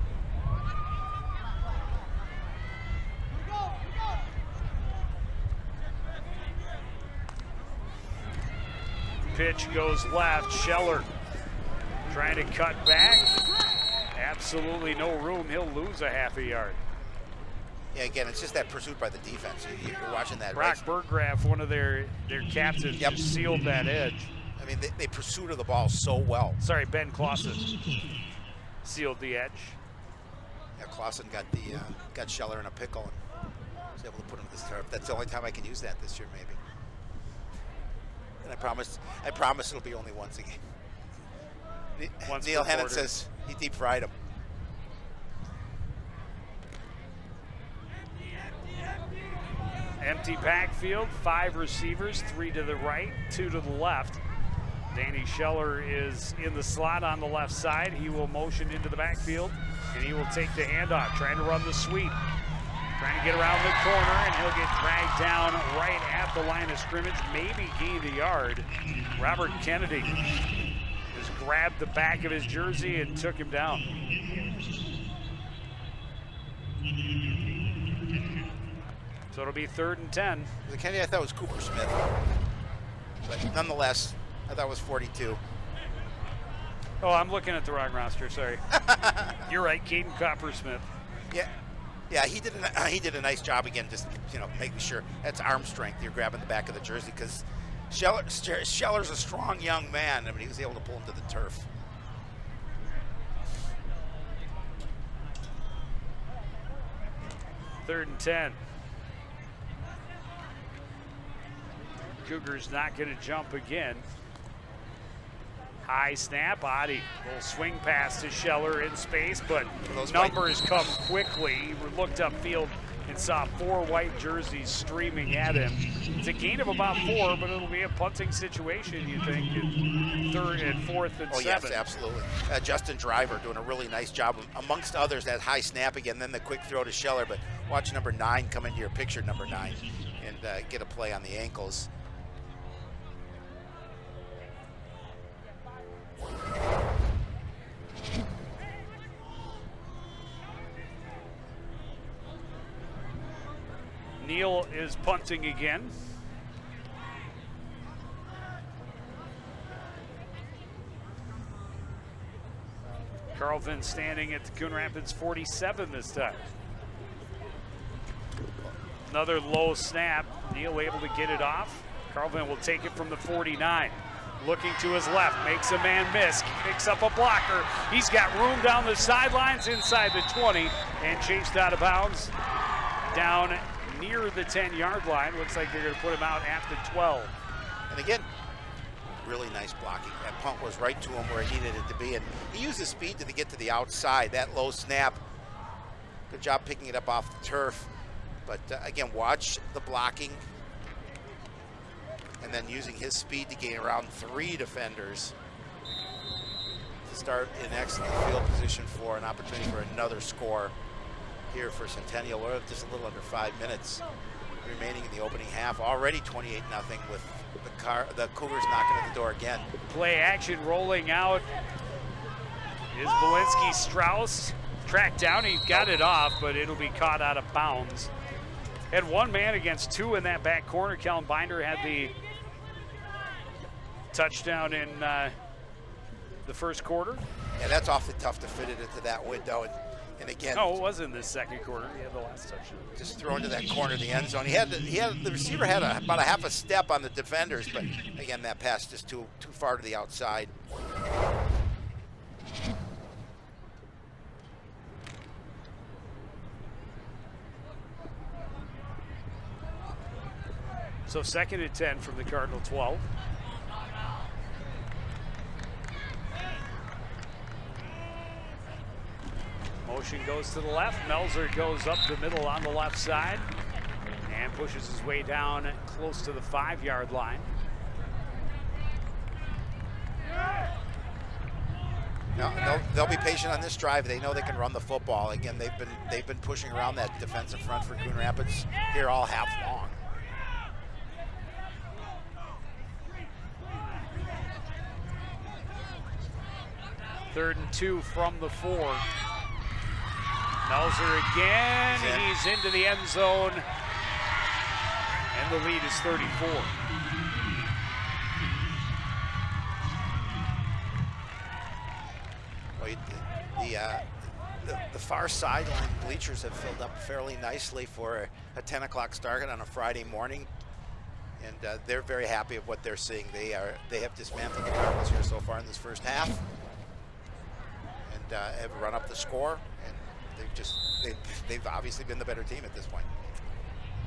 Pitch goes left. Scheller trying to cut back. Absolutely no room. He'll lose a half a yard. Yeah, again, it's just that pursuit by the defense. You're watching that. Brock Burgraff, one of their captains, just sealed that edge. I mean, they pursued of the ball so well. Sorry, Ben Clausen sealed the edge. Yeah, Clausen got Scheller in a pickle and was able to put him to this turf. That's the only time I can use that this year, maybe. And I promise it'll be only once a game. Neil Hennon says he deep fried him. Empty backfield, 5 receivers, 3 to the right, 2 to the left. Danny Scheller is in the slot on the left side. He will motion into the backfield, and he will take the handoff, trying to run the sweep. Trying to get around the corner, and he'll get dragged down right at the line of scrimmage, maybe gained a yard. Robert Kennedy just grabbed the back of his jersey and took him down. So it'll be 3rd and 10. The Kennedy I thought was Cooper Smith, but nonetheless, I thought it was 42. Oh, I'm looking at the wrong roster. Sorry. You're right, Caden Coppersmith. Yeah, he did a nice job again, just making sure that's arm strength. You're grabbing the back of the jersey because Scheller's a strong young man. I mean, he was able to pull him to the turf. Third and 10. Cougars not going to jump again. High snap, Adi. Little swing pass to Scheller in space, but Those numbers come quickly. He looked upfield and saw 4 white jerseys streaming at him. It's a gain of about 4, but it'll be a punting situation, you think, in 3rd and 4th and 7th. Oh, yes, absolutely. Justin Driver doing a really nice job, amongst others, that high snap again, then the quick throw to Scheller. But watch number 9 come into your picture, number 9, and get a play on the ankles. Neal is punting again. Carlvin standing at the Coon Rapids 47 this time. Another low snap. Neal able to get it off. Carlvin will take it from the 49. Looking to his left, makes a man miss, picks up a blocker. He's got room down the sidelines inside the 20 and chased out of bounds down near the 10-yard line. Looks like they're going to put him out at the 12. And again, really nice blocking. That punt was right to him where he needed it to be, and he used his speed to get to the outside. That low snap, good job picking it up off the turf. But again, watch the blocking, and then using his speed to gain around 3 defenders to start in excellent field position for an opportunity for another score here for Centennial. We're just a little under 5 minutes remaining in the opening half. Already 28-0 with the Cougars knocking at the door again. Play action rolling out is Belinsky. Strauss tracked down. He got it off, but it'll be caught out of bounds. Had 1 man against 2 in that back corner. Kellen Binder had the touchdown in the first quarter. Yeah, that's awfully tough to fit it into that window. And again, no, it was in the second quarter. He had the last touchdown. Just throw into that corner of the end zone. The receiver had about a half a step on the defenders, but again, that pass just too far to the outside. So 2nd and 10 from the Cardinal 12. Motion goes to the left. Melzer goes up the middle on the left side and pushes his way down close to the 5-yard line. No, they'll be patient on this drive. They know they can run the football. Again, they've been pushing around that defensive front for Coon Rapids here all half long. Third and 2 from the 4. Melzer again. He's into the end zone. And the lead is 34. The far sideline bleachers have filled up fairly nicely for a 10 o'clock start on a Friday morning. And they're very happy with what they're seeing. They have dismantled the Cardinals here so far in this first half. And have run up the score. And they've obviously been the better team at this point.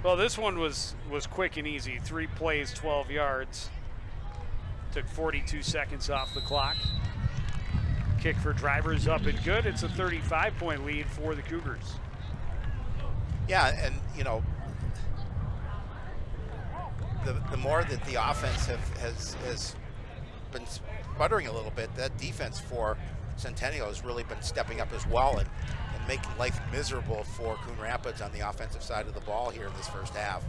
Well, this one was quick and easy. 3 plays, 12 yards. Took 42 seconds off the clock. Kick for Drivers up and good. It's a 35-point lead for the Cougars. Yeah, and you know, the more that the offense has been sputtering a little bit, that defense for Centennial has really been stepping up as well and making life miserable for Coon Rapids on the offensive side of the ball here in this first half.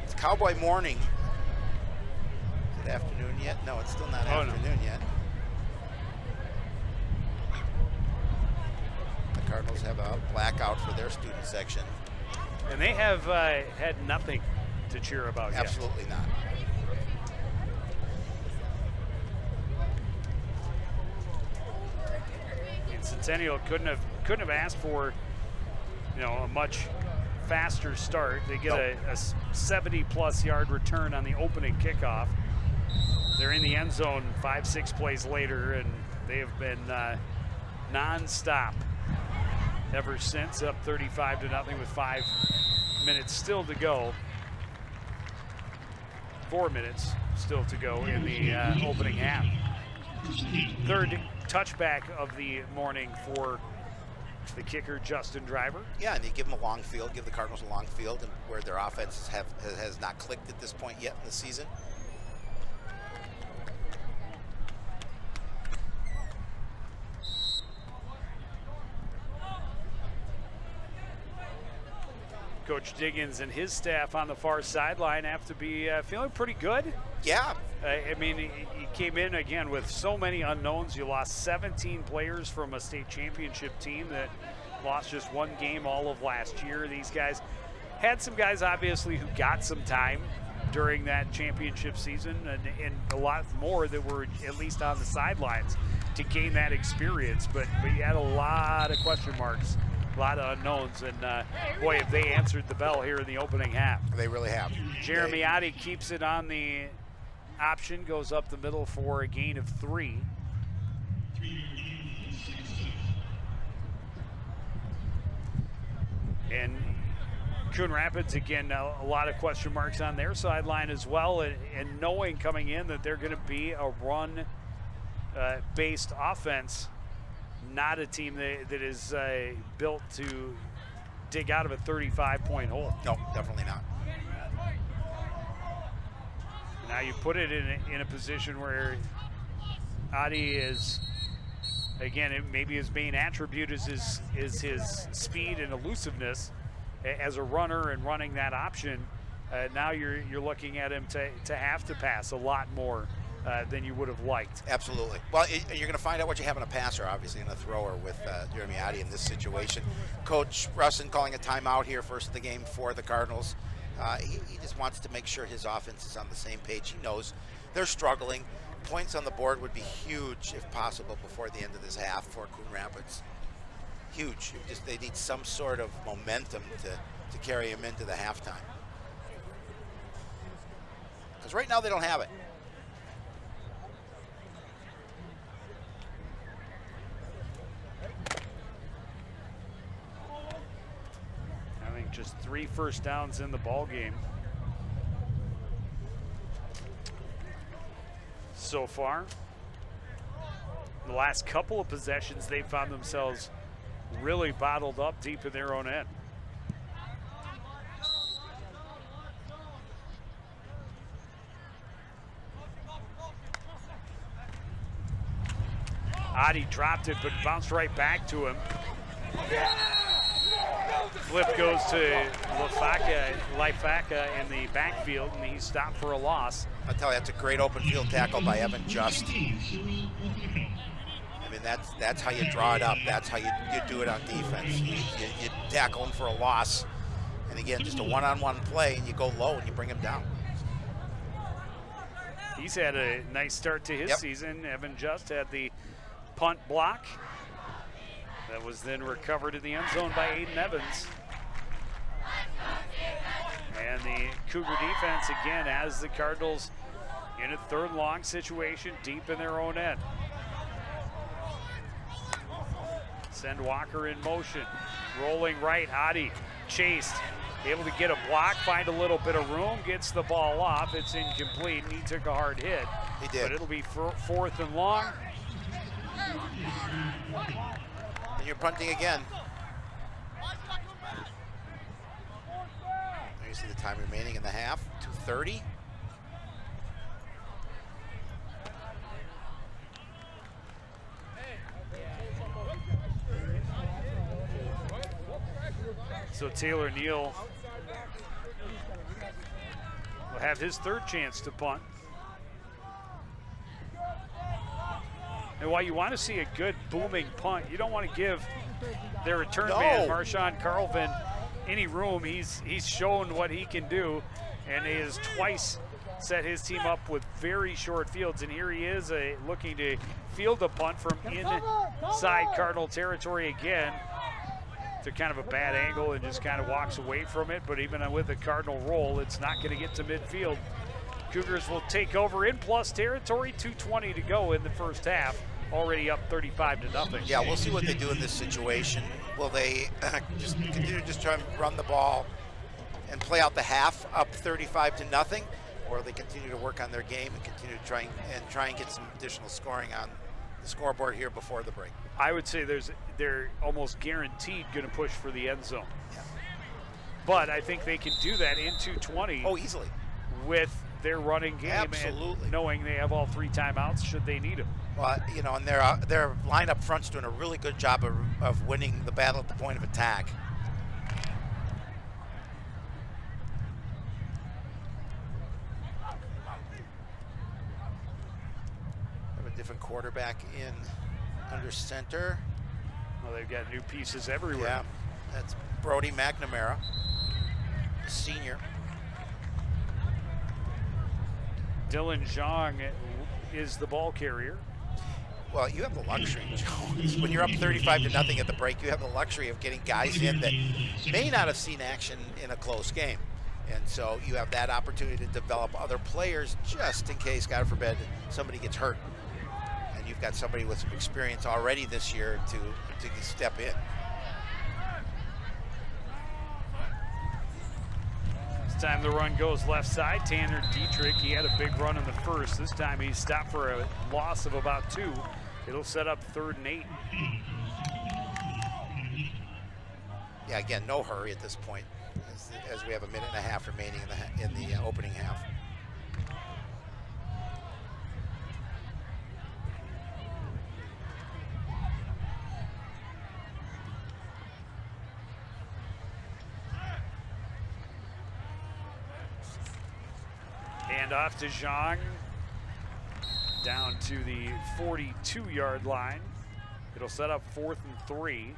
It's Cowboy morning. Is it afternoon yet? No, it's still not afternoon yet. The Cardinals have a blackout for their student section. And they have had nothing to cheer about yet. Absolutely not. And Centennial couldn't have asked for, you know, a much faster start. They get a 70-plus yard return on the opening kickoff. They're in the end zone 5-6 plays later, and they have been non-stop ever since, up 35-0 with 5 minutes still to go. 4 minutes still to go in the opening half. Third touchback of the morning for the kicker, Justin Driver. Yeah, and you give them a long field, give the Cardinals a long field, and where their offense has not clicked at this point yet in the season. Coach Diggins and his staff on the far sideline have to be feeling pretty good. Yeah. I mean, he came in again with so many unknowns. You lost 17 players from a state championship team that lost just one game all of last year. These guys had some guys, obviously, who got some time during that championship season, and a lot more that were at least on the sidelines to gain that experience. But you had a lot of question marks, a lot of unknowns, and boy, have they answered the bell here in the opening half. They really have. Jeremy Oddie keeps it on the option, goes up the middle for a gain of 3. And Coon Rapids, again, a lot of question marks on their sideline as well, and knowing coming in that they're going to be a run-based offense, not a team that is built to dig out of a 35-point hole. No, definitely not. Now you put it in a position where Adi is, again, maybe his main attribute is his speed and elusiveness as a runner and running that option. Now you're looking at him to have to pass a lot more than you would have liked. Absolutely. Well, you're going to find out what you have in a passer, obviously, and a thrower with Jeremy Adi in this situation. Coach Russin calling a timeout here first of the game for the Cardinals. He just wants to make sure his offense is on the same page. He knows they're struggling. Points on the board would be huge, if possible, before the end of this half for Coon Rapids. Huge. They need some sort of momentum to carry him into the halftime. Because right now they don't have it. I think just 3 first downs in the ball game so far. The last couple of possessions, they found themselves really bottled up deep in their own end. Adi dropped it, but bounced right back to him. Flip goes to Lifaka in the backfield, and he's stopped for a loss. I'll tell you, that's a great open field tackle by Evan Just. I mean, that's how you draw it up. That's how you do it on defense. You tackle him for a loss. And again, just a one-on-one play, and you go low and you bring him down. He's had a nice start to his season. Evan Just had the punt block. That was then recovered in the end zone by Aiden Evans. And the Cougar defense again has the Cardinals in a third long situation deep in their own end. Send Walker in motion. Rolling right, Adi chased. Able to get a block, find a little bit of room, gets the ball off. It's incomplete, and he took a hard hit. He did. But it'll be 4th and long. And you're punting again. There you see the time remaining in the half, 2:30. So Taylor Neal will have his 3rd chance to punt. And while you want to see a good booming punt, you don't want to give their return man, Marshawn Carlvin, any room. He's shown what he can do, and he has twice set his team up with very short fields. And here he is looking to field a punt from inside Cardinal territory again. To kind of a bad angle and just kind of walks away from it. But even with a Cardinal roll, it's not going to get to midfield. Cougars will take over in plus territory. 2:20 to go in the first half. Already up 35-0. Yeah, we'll see what they do in this situation. Will they just continue to just try and run the ball and play out the half up 35-0, or will they continue to work on their game and continue to try and get some additional scoring on the scoreboard here before the break? I would say they're almost guaranteed going to push for the end zone. Yeah. But I think they can do that in 2:20. Oh, easily. With their running game. Absolutely. And knowing they have all 3 timeouts should they need them. Well, you know, and their lineup front's doing a really good job of winning the battle at the point of attack. Have a different quarterback in under center. Well, they've got new pieces everywhere. Yeah, that's Brody McNamara, the senior. Dylan Zhang is the ball carrier. Well, you have the luxury, Jones. When you're up 35-0 at the break, you have the luxury of getting guys in that may not have seen action in a close game. And so you have that opportunity to develop other players just in case, God forbid, somebody gets hurt. And you've got somebody with some experience already this year to step in. This time the run goes left side. Tanner Dietrich, he had a big run in the first. This time he stopped for a loss of about 2. It'll set up 3rd and 8. Yeah, again, no hurry at this point, as we have a minute and a half remaining in the opening half. Hand off to Zhang, down to the 42-yard line. It'll set up 4th and 3.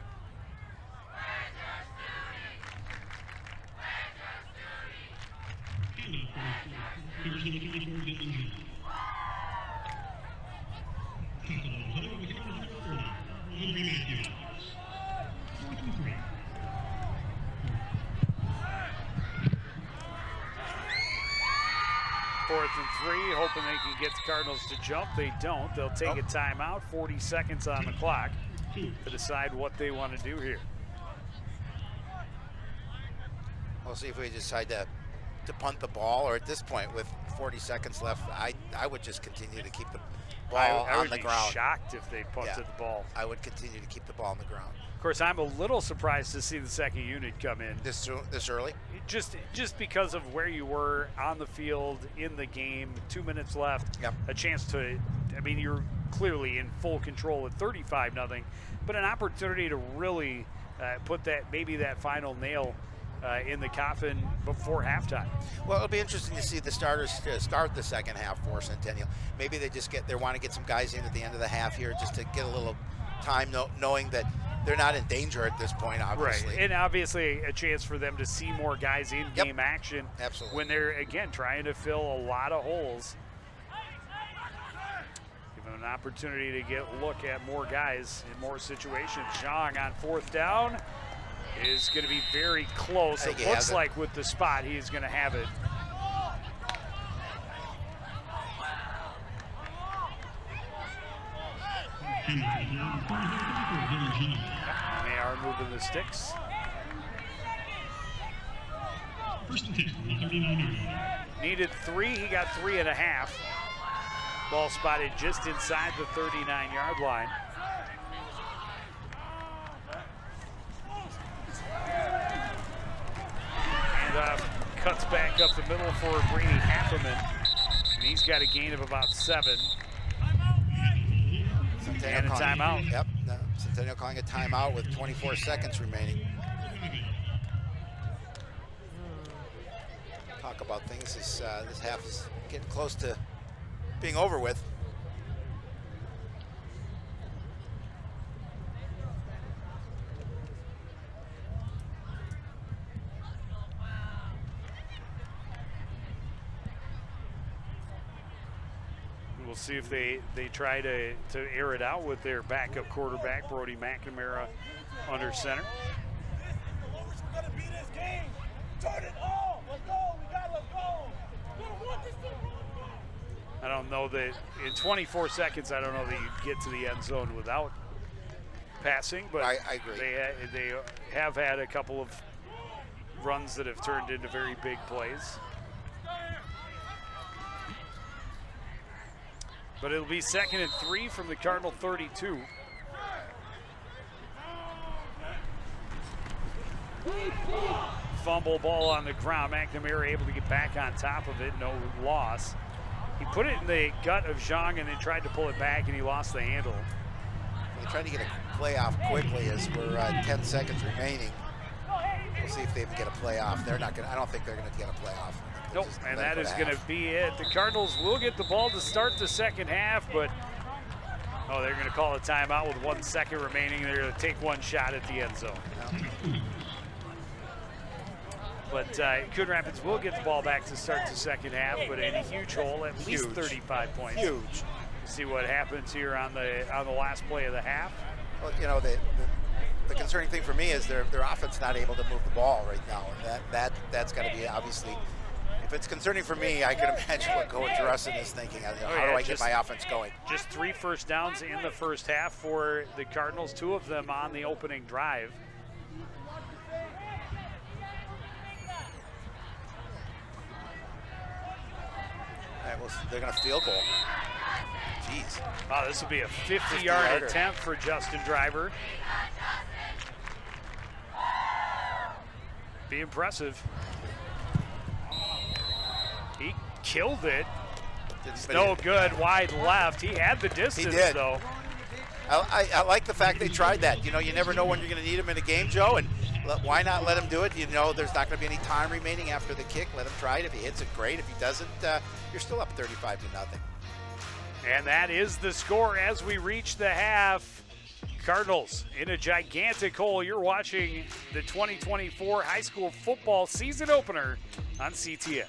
Fourth and 3, hoping they can get the Cardinals to jump. They don't. They'll take a timeout, 40 seconds on the clock to decide what they want to do here. We'll see if we decide to punt the ball, or at this point with 40 seconds left, I would just continue to keep the ball I on would the be ground. shocked if they punted the ball. I would continue to keep the ball on the ground. Of course, I'm a little surprised to see the second unit come in. This early? Just because of where you were on the field, in the game, 2 minutes left, a chance to, I mean, you're clearly in full control at 35-0, but an opportunity to really put maybe that final nail in the coffin before halftime. Well, it'll be interesting to see the starters start the second half for Centennial. Maybe they just want to get some guys in at the end of the half here just to get a little time knowing that they're not in danger at this point, obviously. Right, and obviously a chance for them to see more guys in game action. Absolutely. When they're, again, trying to fill a lot of holes. Give them an opportunity to get a look at more guys in more situations. Zhang on 4th down is going to be very close. It looks like with the spot he is going to have it. They are moving the sticks. Needed 3, he got 3.5. Ball spotted just inside the 39-yard line. And cuts back up the middle for Brady Hafferman. And he's got a gain of about 7. And a timeout. Yep, Centennial calling a timeout with 24 seconds remaining. Talk about things. This half is getting close to being over with. We'll see if they try to air it out with their backup quarterback, Brody McNamara, under center. We gotta beat this game. Turn it on. Let's go. We gotta go. We don't want this to. I don't know that in 24 seconds, I don't know that you get to the end zone without passing, but I agree. They have had a couple of runs that have turned into very big plays. But it'll be 2nd and 3 from the Cardinal 32. Fumble ball on the ground. McNamara able to get back on top of it, no loss. He put it in the gut of Zhang and then tried to pull it back, and he lost the handle. They're trying to get a play off quickly as we're 10 seconds remaining. We'll see if they even get a playoff. They're not going. I don't think they're going to get a playoff. Nope, and that is going to be it. The Cardinals will get the ball to start the second half, but they're going to call a timeout with 1 second remaining. They're going to take one shot at the end zone. But Coon Rapids will get the ball back to start the second half, but in a huge hole, at least 35 points. Huge. See what happens here on the last play of the half. Well, you know, the concerning thing for me is their offense not able to move the ball right now, and that's got to be obviously. If it's concerning for me, I can imagine what Coach Russin is thinking. How do I get my offense going? Just 3 first downs in the first half for the Cardinals, 2 of them on the opening drive. They're going to field goal. Jeez. Wow, this will be a 50-yard attempt for Justin Driver. Be impressive. He killed it. No good, wide left. He had the distance, though. I like the fact they tried that. You know, you never know when you're going to need him in a game, Joe, and why not let him do it? You know, there's not going to be any time remaining after the kick. Let him try it. If he hits it, great. If he doesn't, you're still up 35-0. And that is the score as we reach the half. Cardinals in a gigantic hole. You're watching the 2024 high school football season opener on CTN.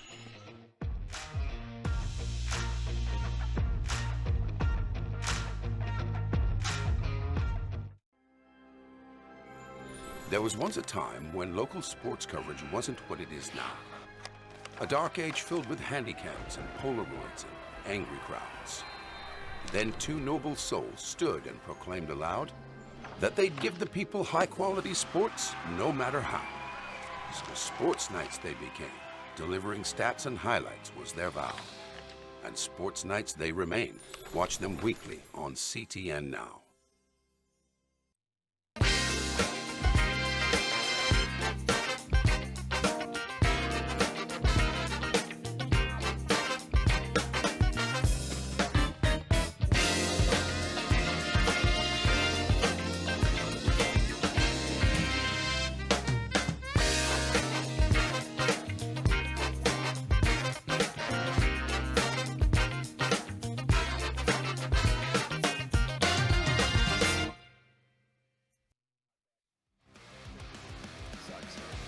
There was once a time when local sports coverage wasn't what it is now. A dark age filled with handicaps and Polaroids and angry crowds. Then 2 noble souls stood and proclaimed aloud that they'd give the people high-quality sports no matter how. So sports nights they became. Delivering stats and highlights was their vow. And sports nights they remain. Watch them weekly on CTN Now.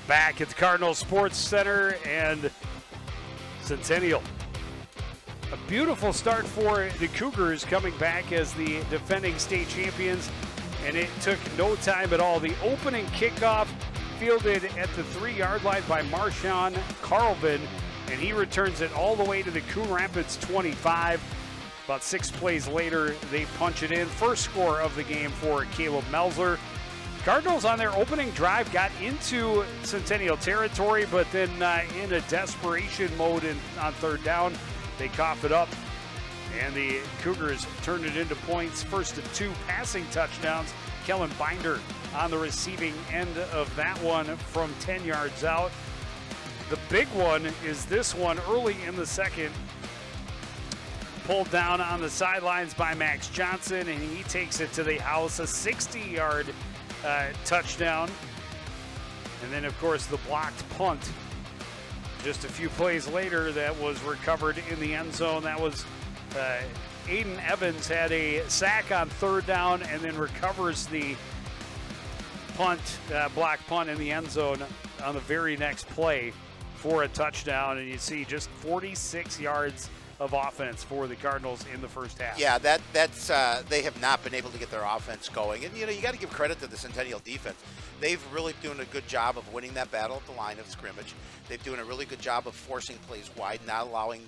Back at the Cardinals Sports Center and Centennial. A beautiful start for the Cougars coming back as the defending state champions, and it took no time at all. The opening kickoff fielded at the 3-yard line by Marshawn Carlvin, and he returns it all the way to the Coon Rapids 25. About 6 plays later, they punch it in. First score of the game for Caleb Melzer. Cardinals on their opening drive got into Centennial territory, but then in a desperation mode on 3rd down, they cough it up, and the Cougars turned it into points. First of 2 passing touchdowns. Kellen Binder on the receiving end of that one from 10 yards out. The big one is this one early in the second. Pulled down on the sidelines by Max Johnson, and he takes it to the house, a 60-yard touchdown. And then, of course, the blocked punt just a few plays later that was recovered in the end zone. That was Aiden Evans had a sack on 3rd down and then recovers the punt, block punt in the end zone on the very next play for a touchdown. And you see just 46 yards of offense for the Cardinals in the first half. Yeah, that's they have not been able to get their offense going. And, you know, you got to give credit to the Centennial defense. They've really doing a good job of winning that battle at the line of scrimmage. They've doing a really good job of forcing plays wide, not allowing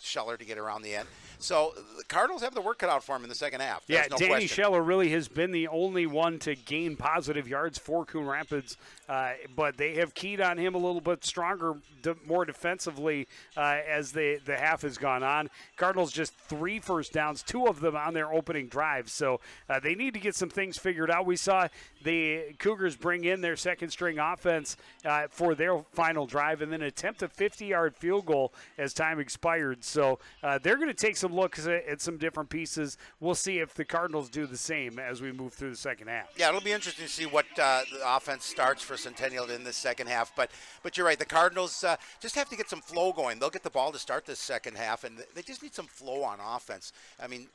Scheller to get around the end. So the Cardinals have the work cut out for them in the second half. Yeah, There's no Danny question. Scheller really has been the only one to gain positive yards for Coon Rapids, but they have keyed on him a little bit stronger, more defensively as the half has gone on. Cardinals just 3 first downs, 2 of them on their opening drive, so they need to get some things figured out. We saw the Cougars bring in their second-string offense for their final drive and then attempt a 50-yard field goal as time expired. So they're going to take some looks at some different pieces. We'll see if the Cardinals do the same as we move through the second half. Yeah, it'll be interesting to see what the offense starts for Centennial in this second half. But you're right, the Cardinals just have to get some flow going. They'll get the ball to start this second half, and they just need some flow on offense. I mean,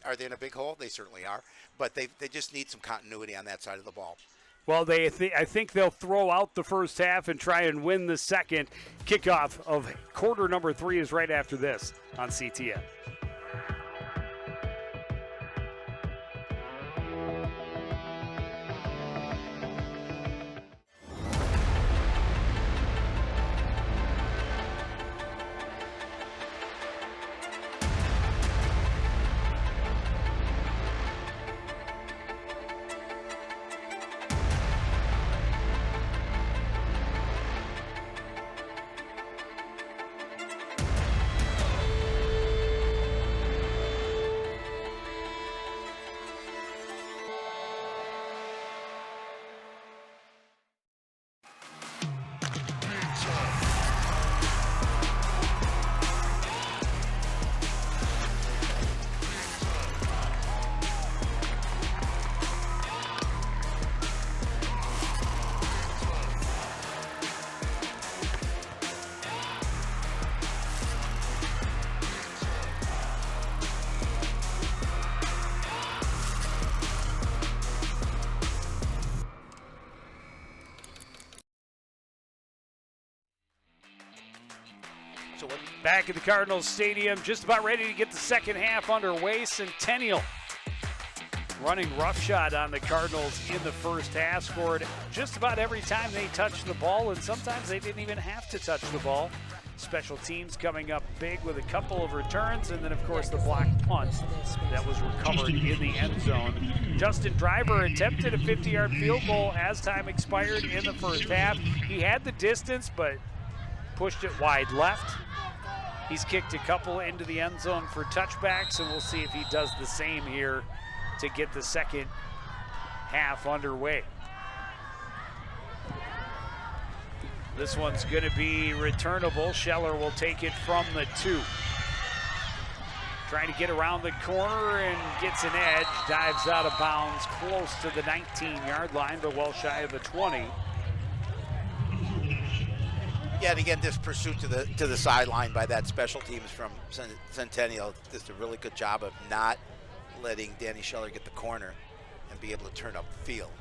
are they in a big hole? They certainly are. But they just need some continuity on that side of the ball. Well, I think they'll throw out the first half and try and win the second. Kickoff of quarter number 3 is right after this on CTN. Back at the Cardinals Stadium, just about ready to get the second half underway. Centennial running roughshod on the Cardinals in the first half, scored just about every time they touched the ball, and sometimes they didn't even have to touch the ball. Special teams coming up big with a couple of returns, and then, of course, the blocked punt that was recovered in the end zone. Justin Driver attempted a 50-yard field goal as time expired in the first half. He had the distance, but pushed it wide left. He's kicked a couple into the end zone for touchbacks, and we'll see if he does the same here to get the second half underway. This one's going to be returnable. Scheller will take it from the 2. Trying to get around the corner and gets an edge. Dives out of bounds close to the 19-yard line, but well shy of the 20. Yeah, and again, this pursuit to the sideline by that special teams from Centennial did a really good job of not letting Danny Scheller get the corner and be able to turn up field.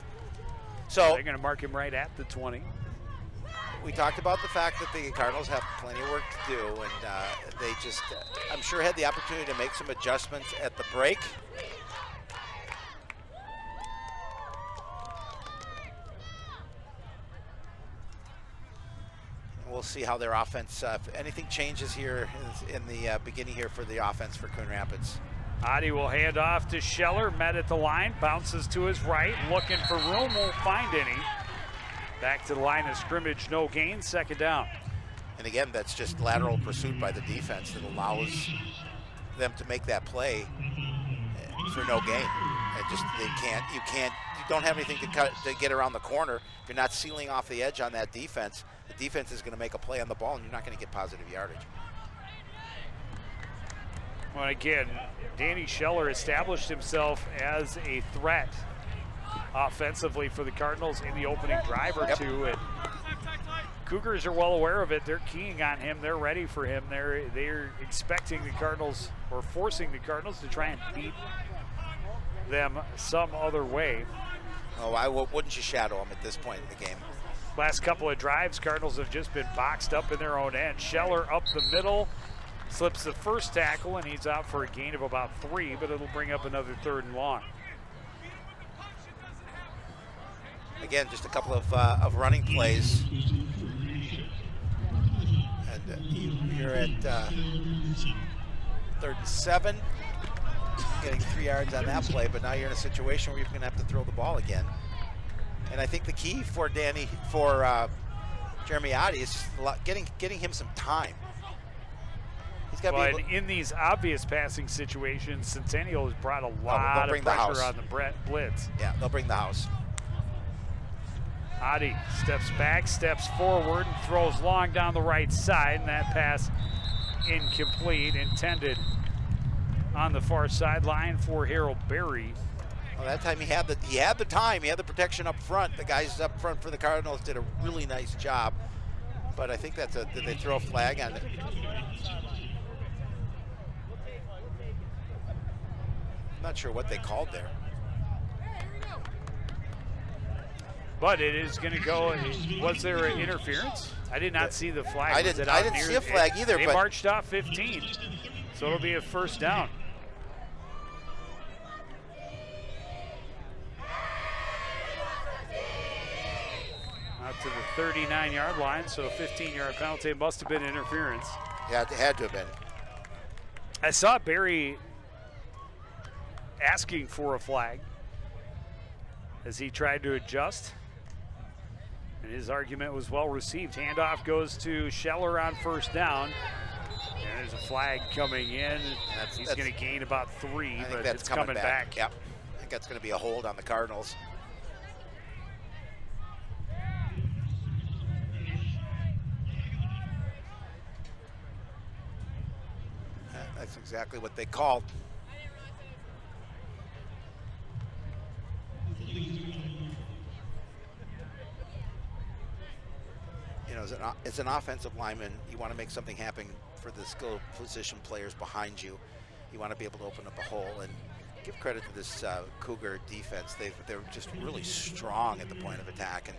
So they're going to mark him right at the 20. We talked about the fact that the Cardinals have plenty of work to do, and they just, I'm sure, had the opportunity to make some adjustments at the break. We'll see how their offense, if anything changes here in the beginning here for the offense for Coon Rapids. Adi will hand off to Scheller, met at the line, bounces to his right, looking for room, won't find any. Back to the line of scrimmage, no gain, second down. And again, that's just lateral pursuit by the defense that allows them to make that play for no gain. And just you don't have anything to get around the corner. If you're not sealing off the edge on that defense, the defense is going to make a play on the ball, and you're not going to get positive yardage. Well, again, Danny Scheller established himself as a threat offensively for the Cardinals in the opening drive or two. And Cougars are well aware of it. They're keying on him. They're ready for him. They're expecting the Cardinals, or forcing the Cardinals, to try and beat them some other way. Oh, wouldn't you shadow them at this point in the game? Last couple of drives, Cardinals have just been boxed up in their own end. Scheller up the middle, slips the first tackle, and he's out for a gain of about 3, but it'll bring up another 3rd and long. Again, just a couple of running plays. And you're at 3rd and 7. Getting 3 yards on that play, but now you're in a situation where you're going to have to throw the ball again. And I think the key for Jeremy Oddie is getting him some time. He's got to be able. In these obvious passing situations, Centennial has brought a lot of pressure on the blitz. Yeah, they'll bring the house. Oddie steps back, steps forward, and throws long down the right side, and that pass incomplete, intended on the far sideline for Harold Berry. Well, that time he had the time, he had the protection up front. The guys up front for the Cardinals did a really nice job. But I think did they throw a flag on it? I'm not sure what they called there. But it is going to go. Was there an interference? I did not see the flag. I didn't see a flag either. They marched off 15, so it'll be a first down. Out to the 39-yard line, so a 15-yard penalty. It must have been interference. Yeah, it had to have been. I saw Barry asking for a flag as he tried to adjust, and his argument was well received. Handoff goes to Scheller on first down, and there's a flag coming in. He's going to gain about 3, but it's coming back. Yep. I think that's going to be a hold on the Cardinals. That's exactly what they called. You know, as an offensive lineman, you want to make something happen for the skill position players behind you. You want to be able to open up a hole, and give credit to this Cougar defense. They're just really strong at the point of attack,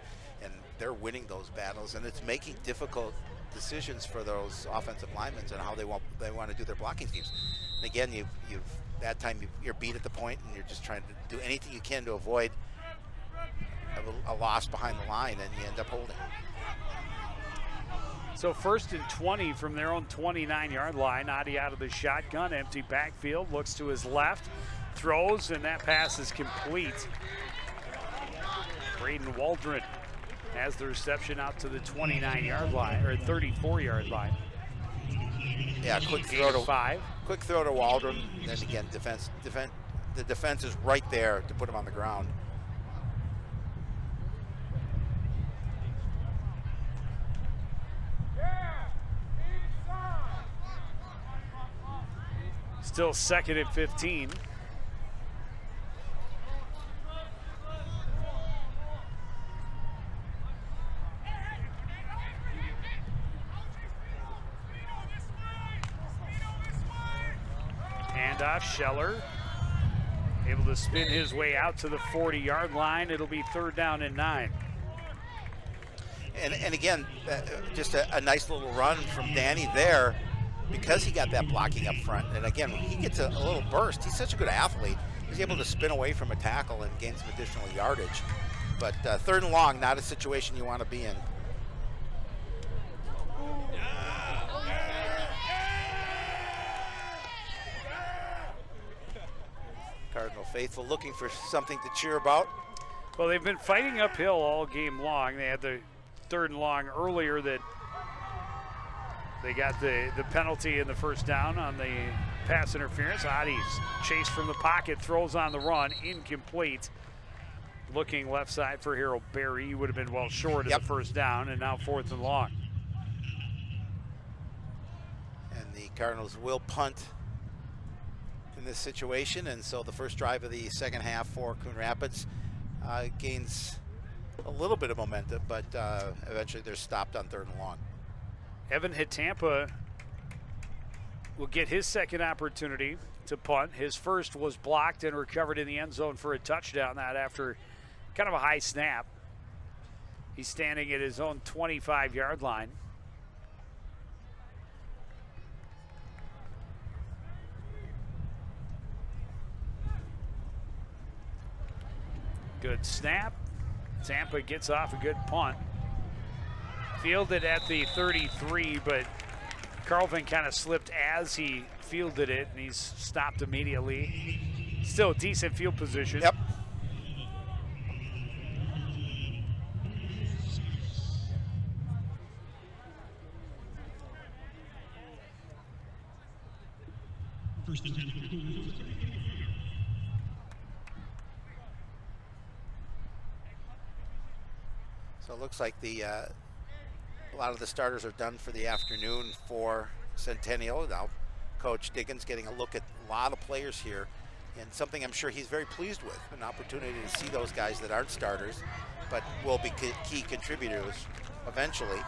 and they're winning those battles, and it's making difficult decisions for those offensive linemen and how they want to do their blocking schemes. And again, you're beat at the point, and you're just trying to do anything you can to avoid a loss behind the line, and you end up holding. So 1st and 20 from their own 29-yard line. Oddie out of the shotgun, empty backfield, looks to his left, throws, and that pass is complete. Braden Waldron has the reception out to the 29-yard line, or 34-yard line. Yeah, quick throw to Waldron. Then again, the defense is right there to put him on the ground. Still 2nd and 15. Handoff, Scheller able to spin his way out to the 40-yard line. It'll be 3rd down and 9. And again, just a nice little run from Danny there, because he got that blocking up front. And again, when he gets a little burst, he's such a good athlete. He's able to spin away from a tackle and gain some additional yardage. But 3rd and long, not a situation you want to be in. Cardinal faithful looking for something to cheer about. Well, they've been fighting uphill all game long. They had the 3rd and long earlier that they got the penalty in the first down on the pass interference. Oddie's chased from the pocket, throws on the run, incomplete. Looking left side for Harold Berry. He would have been well short of the first down, and now 4th and long. And the Cardinals will punt in this situation, and so the first drive of the second half for Coon Rapids gains a little bit of momentum, but eventually they're stopped on 3rd and long. Evan Hitampa will get his second opportunity to punt. His first was blocked and recovered in the end zone for a touchdown, that after kind of a high snap. He's standing at his own 25-yard line. Good snap. Tampa gets off a good punt. Fielded at the 33, but Carlvin kind of slipped as he fielded it, and he's stopped immediately. Still a decent field position. Yep. First and 10 for the Coon. So it looks like a lot of the starters are done for the afternoon for Centennial. Now Coach Diggins getting a look at a lot of players here, and something I'm sure he's very pleased with, an opportunity to see those guys that aren't starters but will be key contributors eventually.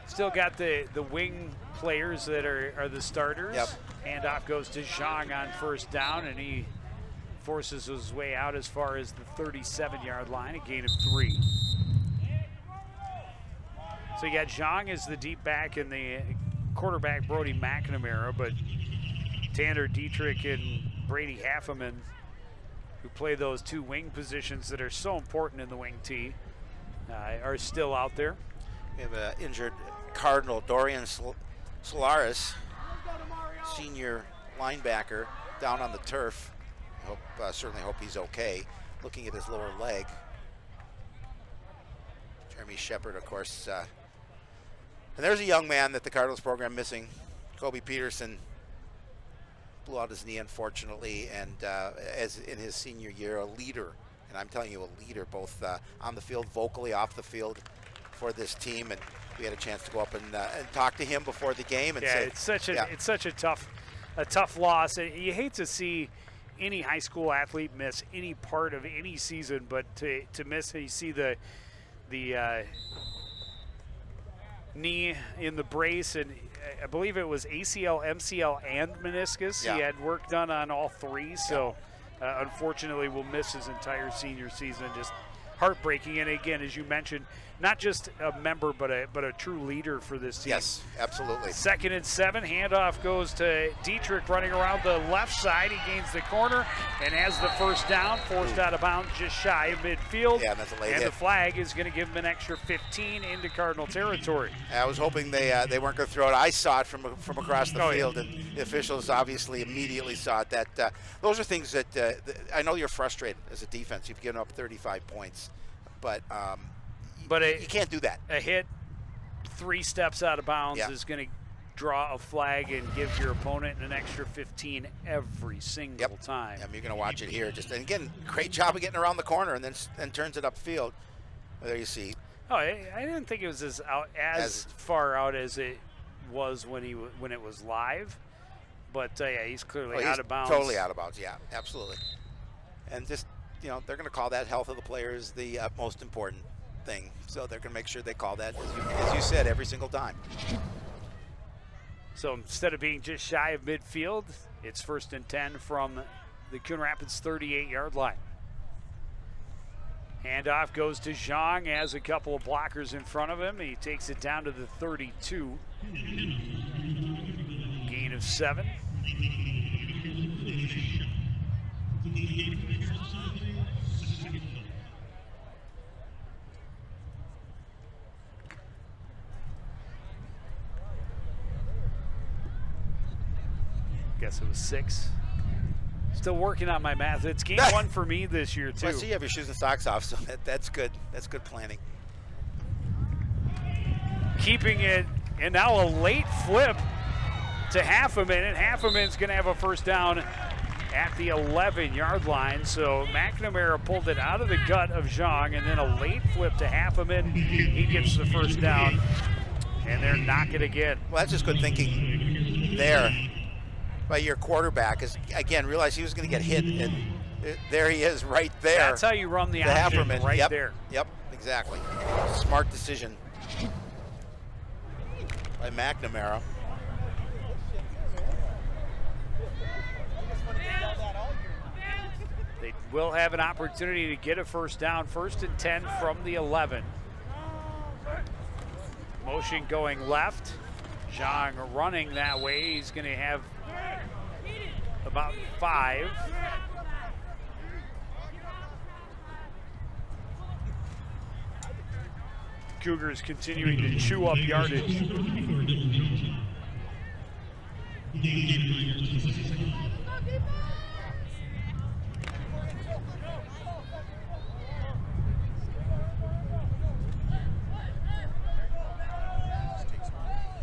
Still got the wing players that are the starters. Yep. Handoff goes to Zhang on first down, and he forces his way out as far as the 37-yard line, a gain of 3. So you got Zhang as the deep back and the quarterback Brody McNamara, but Tanner Dietrich and Brady Halfeman, who play those 2 wing positions that are so important in the wing T, are still out there. We have an injured Cardinal, Dorian Solaris, senior linebacker, down on the turf. Certainly hope he's okay. Looking at his lower leg. Jeremy Shepard, of course. And there's a young man that the Cardinals program missing. Kobe Peterson blew out his knee, unfortunately, and as in his senior year, a leader. And I'm telling you, a leader, both on the field, vocally, off the field for this team. And we had a chance to go up and talk to him before the game. And say, it's such a tough loss. You hate to see any high school athlete miss any part of any season, but to miss, you see the knee in the brace, and I believe it was ACL, MCL, and meniscus. Yeah. He had work done on all 3, so unfortunately will miss his entire senior season. Just heartbreaking. And again, as you mentioned, not just a member, but a true leader for this team. Yes, absolutely. 2nd and 7, handoff goes to Dietrich running around the left side. He gains the corner and has the first down, forced out of bounds just shy of midfield. Yeah, that's a late and hit. The flag is going to give him an extra 15 into Cardinal territory. I was hoping they weren't going to throw it. I saw it from across the field, and the officials obviously immediately saw it. That those are things that I know you're frustrated as a defense. You've given up 35 points, but you can't do that. A hit 3 steps out of bounds Yeah. is going to draw a flag and give your opponent an extra 15 every single time. Yeah, you're going to watch it here. And again, great job of getting around the corner and then turns it upfield. There you see. Oh, I didn't think it was as far out as it was when it was live, but yeah, he's clearly out of bounds. Totally out of bounds. Yeah, absolutely. And just they're going to call that health of the players the most important thing. So they're going to make sure they call that, as you said, every single time. So instead of being just shy of midfield, it's 1st and 10 from the Coon Rapids 38-yard line. Handoff goes to Zhang, has a couple of blockers in front of him. He takes it down to the 32. Gain of 7. Guess it was 6. Still working on my math. It's game 1 for me this year, too. I see you have your shoes and socks off, so that's good. That's good planning. Keeping it, and now a late flip to Halfeman, and Halfeman's going to have a first down at the 11-yard line. So McNamara pulled it out of the gut of Zhang, and then a late flip to Halfeman. He gets the first down, and they're knocking again. Well, that's just good thinking there by your quarterback. Is again, realize he was going to get hit, and there he is right there. That's how you run the option, Halfeman, right there. Yep, exactly. Smart decision by McNamara. They will have an opportunity to get a first down. 1st and 10 from the 11. Motion going left. Zhang running that way. He's going to have about 5. Cougars continuing to chew up yardage.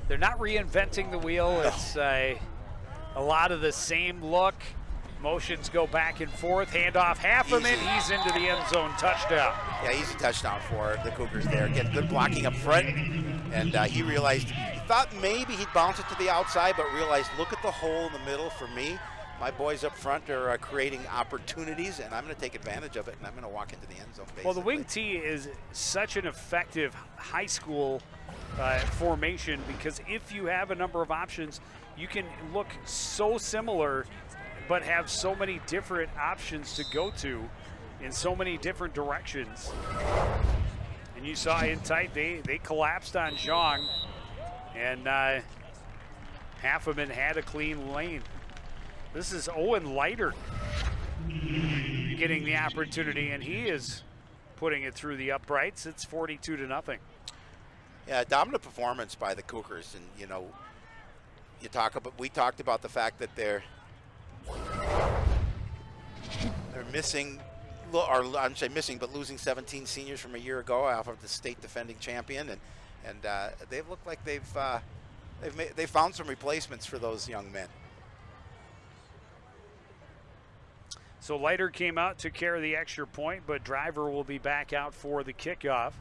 They're not reinventing the wheel. It's a lot of the same look. Motions go back and forth. Handoff, Halfman. He's into the end zone. Touchdown. Yeah, easy touchdown for the Cougars there. Get good blocking up front. And he realized, he thought maybe he'd bounce it to the outside, but realized, look at the hole in the middle for me. My boys up front are creating opportunities, and I'm going to take advantage of it, and I'm going to walk into the end zone, basically. Well, the wing tee is such an effective high school formation, because if you have a number of options, you can look so similar but have so many different options to go to in so many different directions. And you saw in tight, they collapsed on Zhang, and Halfman had a clean lane. This is Owen Leiter getting the opportunity, and he is putting it through the uprights. It's 42-0. Yeah, dominant performance by the Cougars, and we talked about the fact that they're missing, or I'm saying missing, but losing 17 seniors from a year ago off of the state defending champion, and they look like they've found some replacements for those young men. So Leiter came out, took care of the extra point, but Driver will be back out for the kickoff.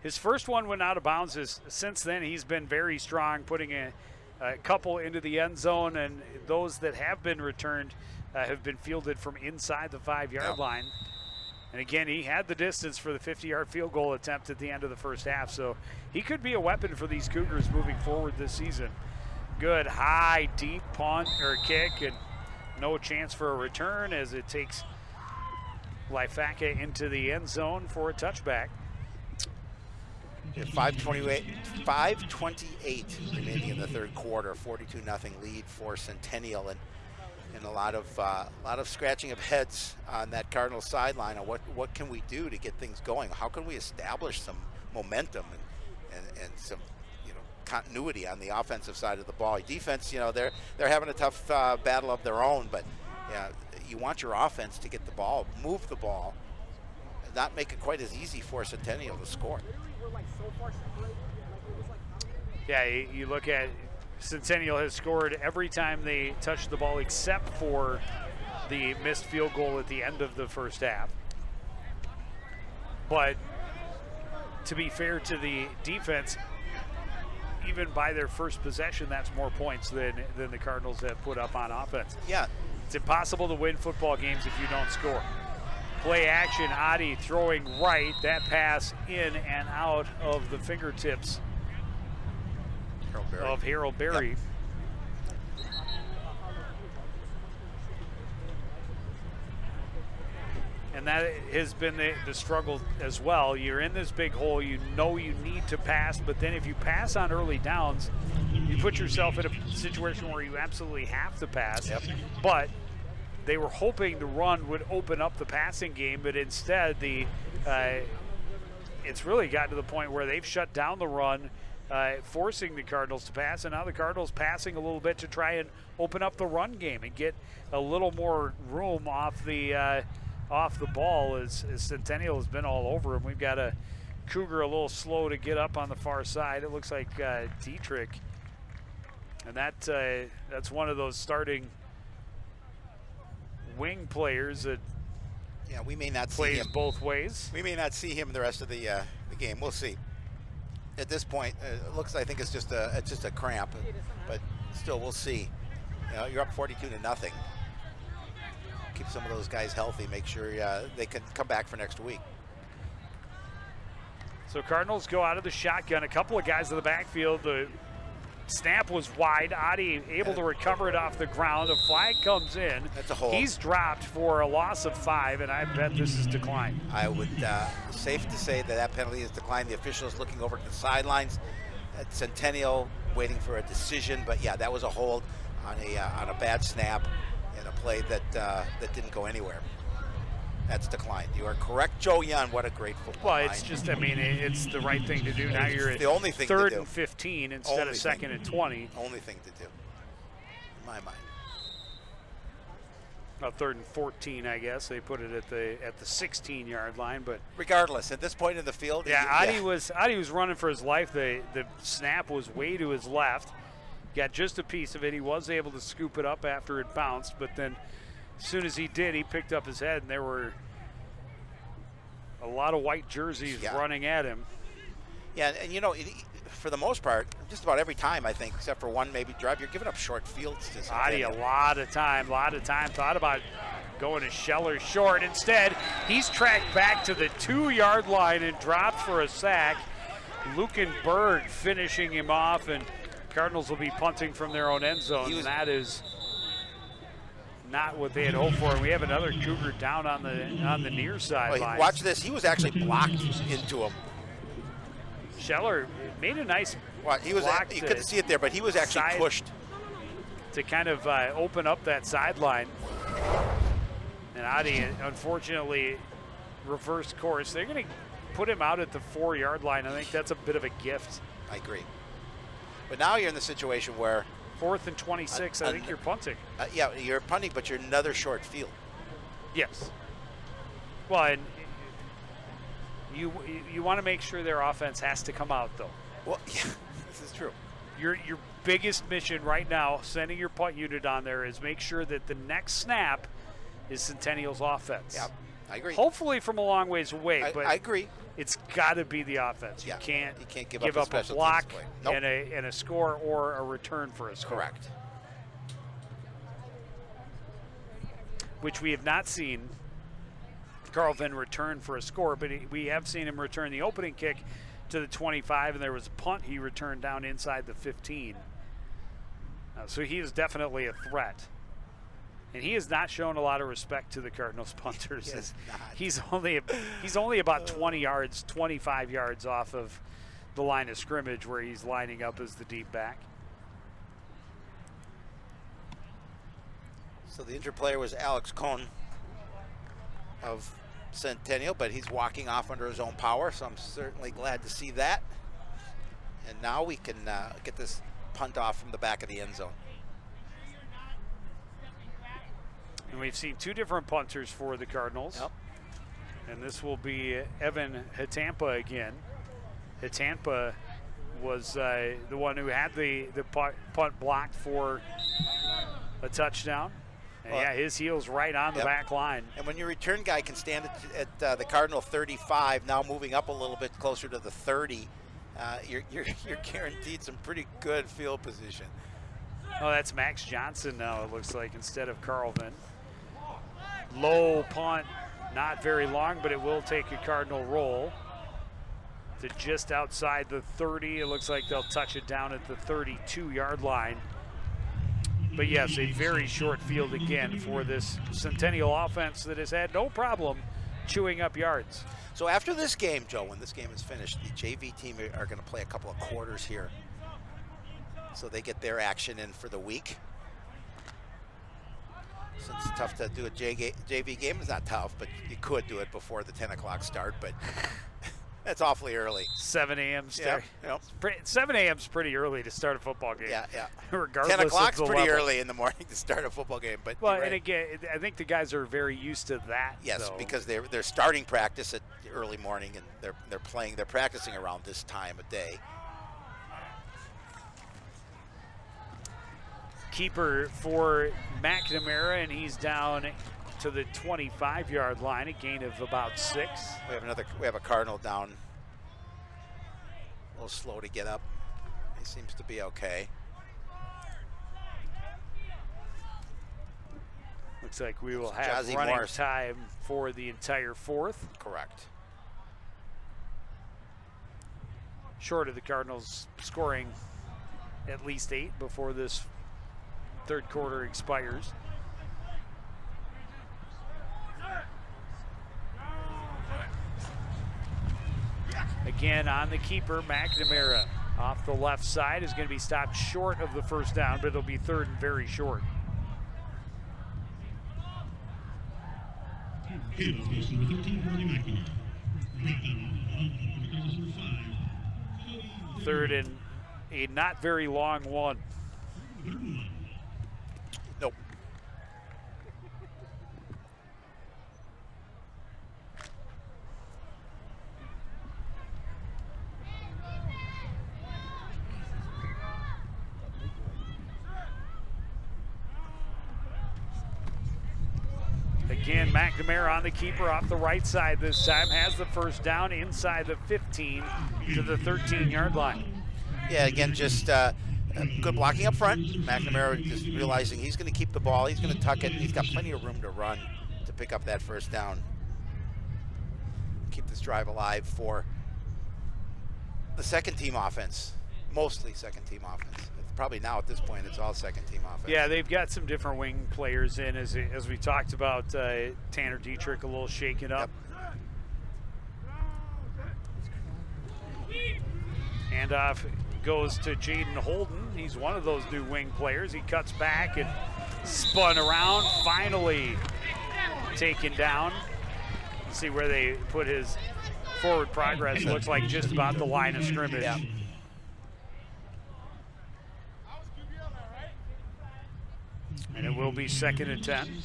His first one went out of bounds. Since then, he's been very strong, putting a couple into the end zone, and those that have been returned have been fielded from inside the 5-yard line. And again, he had the distance for the 50-yard field goal attempt at the end of the first half, so he could be a weapon for these Cougars moving forward this season. Good high, deep punt or kick, and no chance for a return as it takes Lifaka into the end zone for a touchback. 5:28 remaining in the third quarter, 42-0 lead for Centennial, and a lot of scratching of heads on that Cardinal sideline on what can we do to get things going? How can we establish some momentum and some continuity on the offensive side of the ball? Defense, they're having a tough battle of their own, but you want your offense to get the ball, move the ball, not make it quite as easy for Centennial to score. Yeah, you look at Centennial has scored every time they touch the ball except for the missed field goal at the end of the first half. But to be fair to the defense, even by their first possession, that's more points than the Cardinals have put up on offense. Yeah. It's impossible to win football games if you don't score. Play action, Adi throwing right. That pass in and out of the fingertips of Harold Berry. Yep. And that has been the struggle as well. You're in this big hole, you know you need to pass, but then if you pass on early downs, you put yourself in a situation where you absolutely have to pass. Yep. But they were hoping the run would open up the passing game, but instead it's really gotten to the point where they've shut down the run, forcing the Cardinals to pass, and now the Cardinals passing a little bit to try and open up the run game and get a little more room off the ball as Centennial has been all over him. We've got a Cougar a little slow to get up on the far side. It looks like Dietrich, and that's one of those starting wing players that we may not see plays him both ways. We may not see him the rest of the game. We'll see. At this point, it looks, I think it's just a cramp, but still, we'll see. You're up 42-0. Keep some of those guys healthy. Make sure they can come back for next week. So Cardinals go out of the shotgun. A couple of guys in the backfield. The snap was wide. Adi able to recover it off the ground. A flag comes in. That's a hold. He's dropped for a loss of 5, and I bet this is declined. I would safe to say that penalty is declined. The officials looking over to the sidelines at Centennial waiting for a decision. But yeah, that was a hold on a bad snap and a play that didn't go anywhere. That's declined. You are correct, Joe Young. What a great football Well, it's mind. just, I mean, it's the right thing to do. Now you're at the only thing to 3rd do. and 15 instead Only of 2nd thing. and 20. Only thing to do, in my mind. Well, 3rd and 14, I guess. They put it at the 16-yard line, but Regardless, at this point in the field, yeah, Adi was running for his life. The snap was way to his left. Got just a piece of it. He was able to scoop it up after it bounced, but then as soon as he did, he picked up his head, and there were a lot of white jerseys running at him. Yeah, and you know, for the most part, just about every time, I think, except for one maybe drive, you're giving up short fields to Adi Centennial. a lot of time thought about going to Scheller short. Instead, he's tracked back to the 2-yard line and dropped for a sack. Lukenberg finishing him off, and Cardinals will be punting from their own end zone. And that is not what they had hoped for. And we have another Cougar down on the near sideline. Watch this. He was actually blocked into him. Scheller made a nice block. You couldn't see it there, but he was actually pushed to kind of open up that sideline. And Adi, unfortunately, reversed course. They're going to put him out at the 4-yard line. I think that's a bit of a gift. I agree. But now you're in the situation where 4th and 26, I think you're punting. Yeah, you're punting, but you're another short field. Yes. Well, and you want to make sure their offense has to come out, though. Well, yeah, this is true. Your biggest mission right now, sending your punt unit on there, is make sure that the next snap is Centennial's offense. Yeah, I agree. Hopefully from a long ways away, but I agree. It's got to be the offense. Yeah, You can't give up a block nope. and a score or a return for a score. Correct. Which we have not seen Carlvin return for a score, but we have seen him return the opening kick to the 25, and there was a punt he returned down inside the 15. So he is definitely a threat. And he has not shown a lot of respect to the Cardinals punters. He's only about 20 yards, 25 yards off of the line of scrimmage where he's lining up as the deep back. So the injured player was Alex Coon of Centennial, but he's walking off under his own power, so I'm certainly glad to see that. And now we can get this punt off from the back of the end zone. And we've seen 2 different punters for the Cardinals. Yep. And this will be Evan Hitampa again. Hitampa was the one who had the punt blocked for a touchdown. And yeah, his heel's right on the back line. And when your return guy can stand at the Cardinal 35, now moving up a little bit closer to the 30, you're guaranteed some pretty good field position. Oh, that's Max Johnson now, it looks like, instead of Carlvin. Low punt, not very long, but it will take a Cardinal roll to just outside the 30. It looks like they'll touch it down at the 32-yard line. But yes, a very short field again for this Centennial offense that has had no problem chewing up yards. So after this game, Joe, when this game is finished, the JV team are going to play a couple of quarters here. So they get their action in for the week. So it's tough to do a JV game. It's not tough, but you could do it before the 10 o'clock start, but that's awfully early. 7 a.m. Yeah, yep. 7 a.m. is pretty early to start a football game. Yeah. Regardless 10 o'clock's of the pretty level. early in the morning to start a football game. But well, right. And again, I think the guys are very used to that. Yes, so. because they're starting practice at early morning, and they're practicing around this time of day. Keeper for McNamara, and he's down to the 25-yard line, a gain of about 6. We have a Cardinal down, a little slow to get up. He seems to be okay. Looks like we will have Jazzy running Morris. time for the entire 4th. Correct. Short of the Cardinals scoring at least 8 before this 3rd quarter expires. Again on the keeper, McNamara off the left side is going to be stopped short of the first down, but it'll be 3rd and very short. Handoff goes to number 13, Brody McNamara. Drop down for the Cardinals, number 5. Third and a not very long one. Nope. Again, McNamara on the keeper off the right side this time. Has the first down inside the 15 to the 13-yard line. Yeah, again, just good blocking up front. McNamara just realizing he's going to keep the ball. He's going to tuck it. He's got plenty of room to run to pick up that first down. Keep this drive alive for the second-team offense. Mostly second-team offense. Probably now at this point, it's all second-team offense. Yeah, they've got some different wing players in, as we talked about. Tanner Dietrich a little shaken up. Yep. Handoff goes to Jaden Holden. He's one of those new wing players. He cuts back and spun around, finally taken down. See where they put his forward progress. Looks like just about the line of scrimmage. Yeah. And it will be 2nd and 10.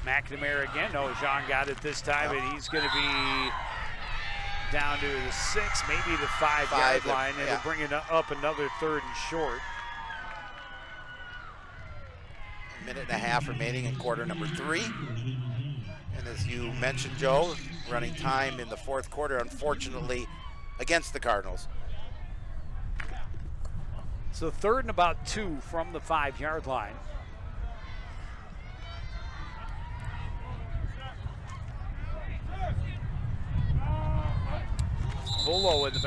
McNamara again. No, Jean got it this time, and he's going to be down to the 6, maybe the 5-yard line, and they're bringing up another 3rd and short. Minute and a half remaining in quarter number 3. And as you mentioned, Joe, running time in the 4th quarter, unfortunately, against the Cardinals. So 3rd and about 2 from the 5-yard line. Volo in the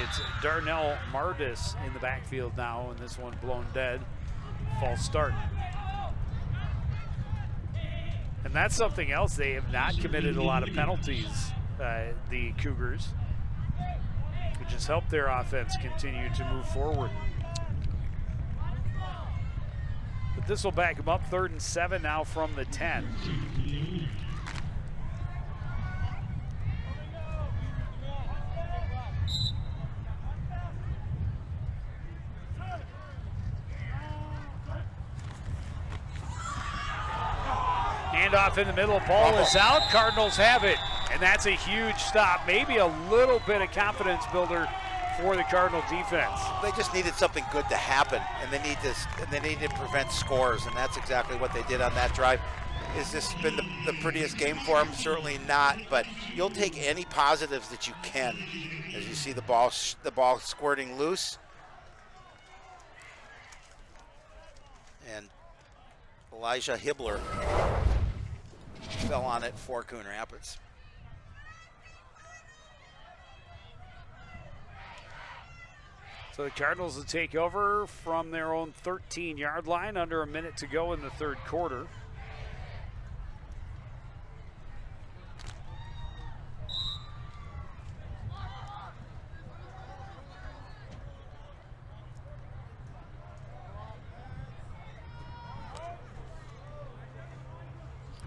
it's Darnell Mardis in the backfield now, and this one blown dead. False start. And that's something else. They have not committed a lot of penalties, the Cougars, which has helped their offense continue to move forward. But this will back them up. 3rd and 7 now from the 10. Handoff in the middle, ball is out, Cardinals have it, and that's a huge stop. Maybe a little bit of confidence builder for the Cardinal defense. They just needed something good to happen, and they need to prevent scores, and that's exactly what they did on that drive. Has this been the prettiest game for them? Certainly not, but you'll take any positives that you can as you see the ball squirting loose. And Elijah Hibbler fell on it for Coon Rapids. So the Cardinals will take over from their own 13-yard line, under a minute to go in the 3rd quarter.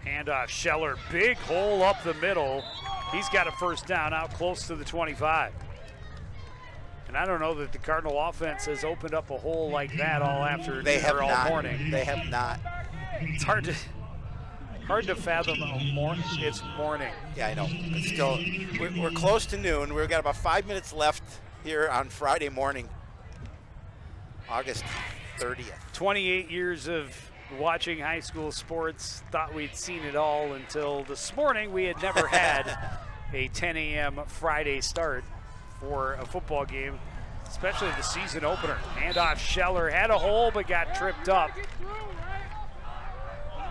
Handoff, Scheller, big hole up the middle. He's got a first down out close to the 25. And I don't know that the Cardinal offense has opened up a hole like that all afternoon or all morning. They have not. It's hard to fathom it's morning. Yeah, I know. But still, we're close to noon. We've got about 5 minutes left here on Friday morning, August 30th. 28 years of watching high school sports, thought we'd seen it all until this morning. We had never had a 10 a.m. Friday start for a football game, especially the season opener. Handoff, Scheller had a hole but got tripped up.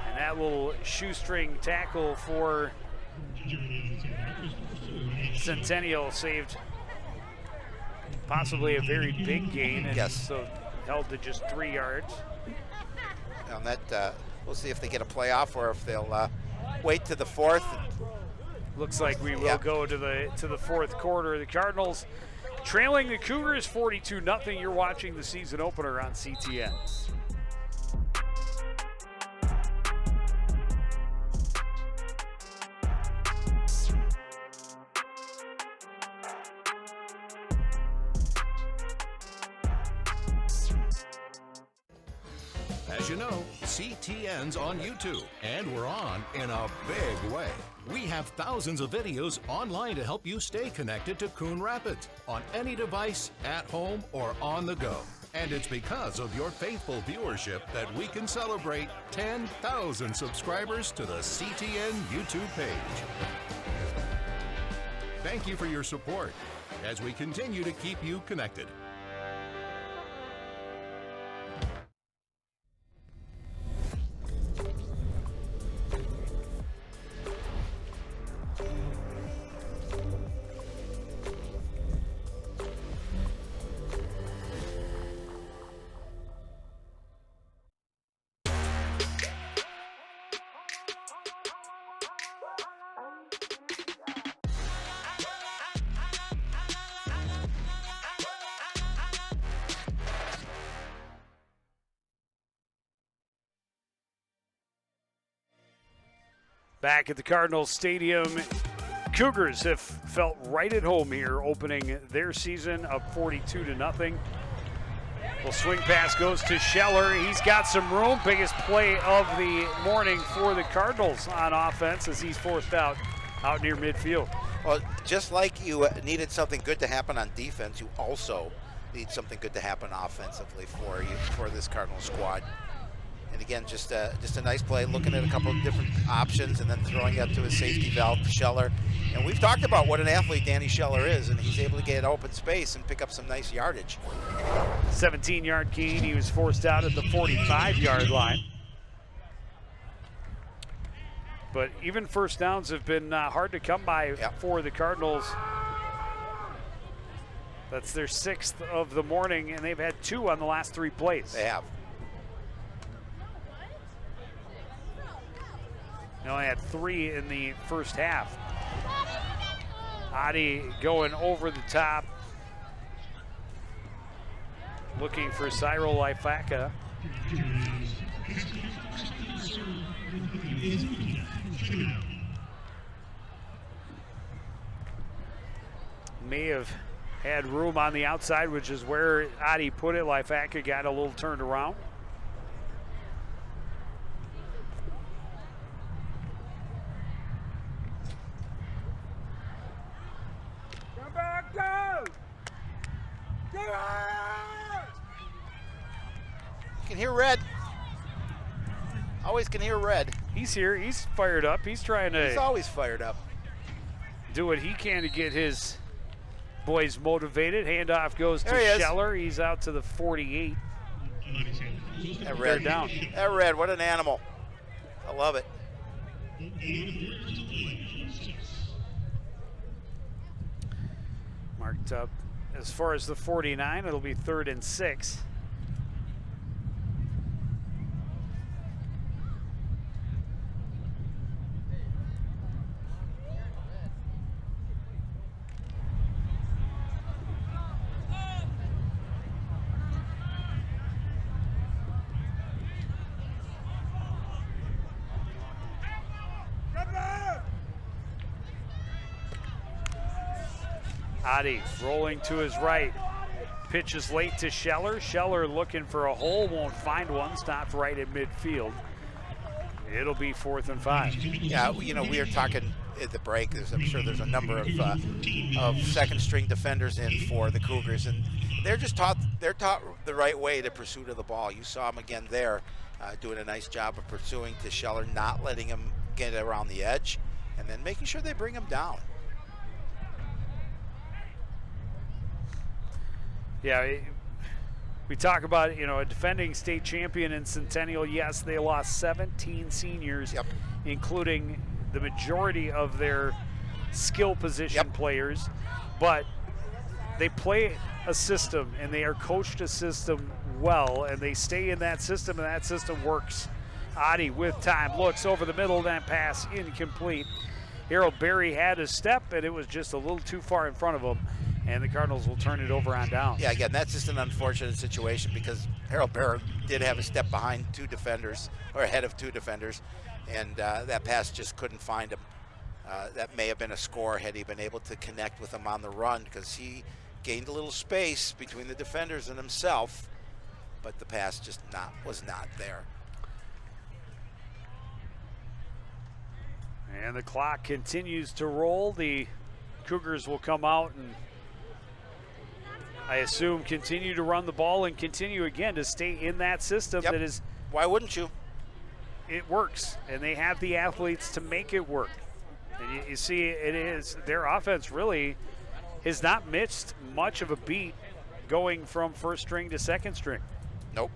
And that little shoestring tackle for Centennial saved possibly a very big gain. And yes. So held to just 3 yards. On that we'll see if they get a playoff or if they'll wait to the fourth. Looks like we will go to the fourth quarter. The Cardinals trailing the Cougars 42-0. You're watching the season opener on CTN. As you know, CTN's on YouTube, and we're on in a big way. We have thousands of videos online to help you stay connected to Coon Rapids on any device, at home, or on the go. And it's because of your faithful viewership that we can celebrate 10,000 subscribers to the CTN YouTube page. Thank you for your support as we continue to keep you connected. Back at the Cardinals Stadium, Cougars have felt right at home here, opening their season up 42-0. Well, swing pass goes to Scheller. He's got some room. Biggest play of the morning for the Cardinals on offense as he's forced out near midfield. Well, just like you needed something good to happen on defense, you also need something good to happen offensively for this Cardinals squad. And again, just a nice play, looking at a couple of different options and then throwing up to his safety valve, Scheller. And we've talked about what an athlete Danny Scheller is, and he's able to get open space and pick up some nice yardage. 17-yard gain. He was forced out at the 45-yard line. But even first downs have been hard to come by for the Cardinals. That's their 6th of the morning, and they've had 2 on the last 3 plays. They have. They only had 3 in the first half. Adi going over the top, looking for Cyril Lifaka. May have had room on the outside, which is where Adi put it. Lifaka got a little turned around. You can hear Red. Always can hear Red. He's here. He's fired up. He's trying to. He's always fired up. Do what he can to get his boys motivated. Handoff goes to Scheller. He's out to the 48. That Red down. That Red, what an animal. I love it. Marked up. As far as the 49, it'll be 3rd and 6. Adi rolling to his right. Pitch is late to Scheller. Scheller looking for a hole, won't find one. Stopped right at midfield. It'll be 4th and 5. Yeah, you know, we were talking at the break. I'm sure there's a number of second-string defenders in for the Cougars, and they're taught the right way to pursuit of the ball. You saw him again there, doing a nice job of pursuing to Scheller, not letting him get around the edge, and then making sure they bring him down. Yeah, we talk about, you know, a defending state champion in Centennial. Yes, they lost 17 seniors, including the majority of their skill position players, but they play a system and they are coached a system well, and they stay in that system, and that system works Adi with time, looks over the middle, that pass incomplete. Harold Berry had his step, and it was just a little too far in front of him, and the Cardinals will turn it over on down. Yeah, again, that's just an unfortunate situation because Harold Berry did have a step behind 2 defenders, or ahead of 2 defenders, and that pass just couldn't find him. That may have been a score had he been able to connect with him on the run, because he gained a little space between the defenders and himself, but the pass just was not there. And the clock continues to roll. The Cougars will come out and, I assume, continue to run the ball and continue again to stay in that system. Yep. That is, Why wouldn't you? it works, and they have the athletes to make it work. And you see, it is, their offense really has not missed much of a beat going from first string to second string. Nope.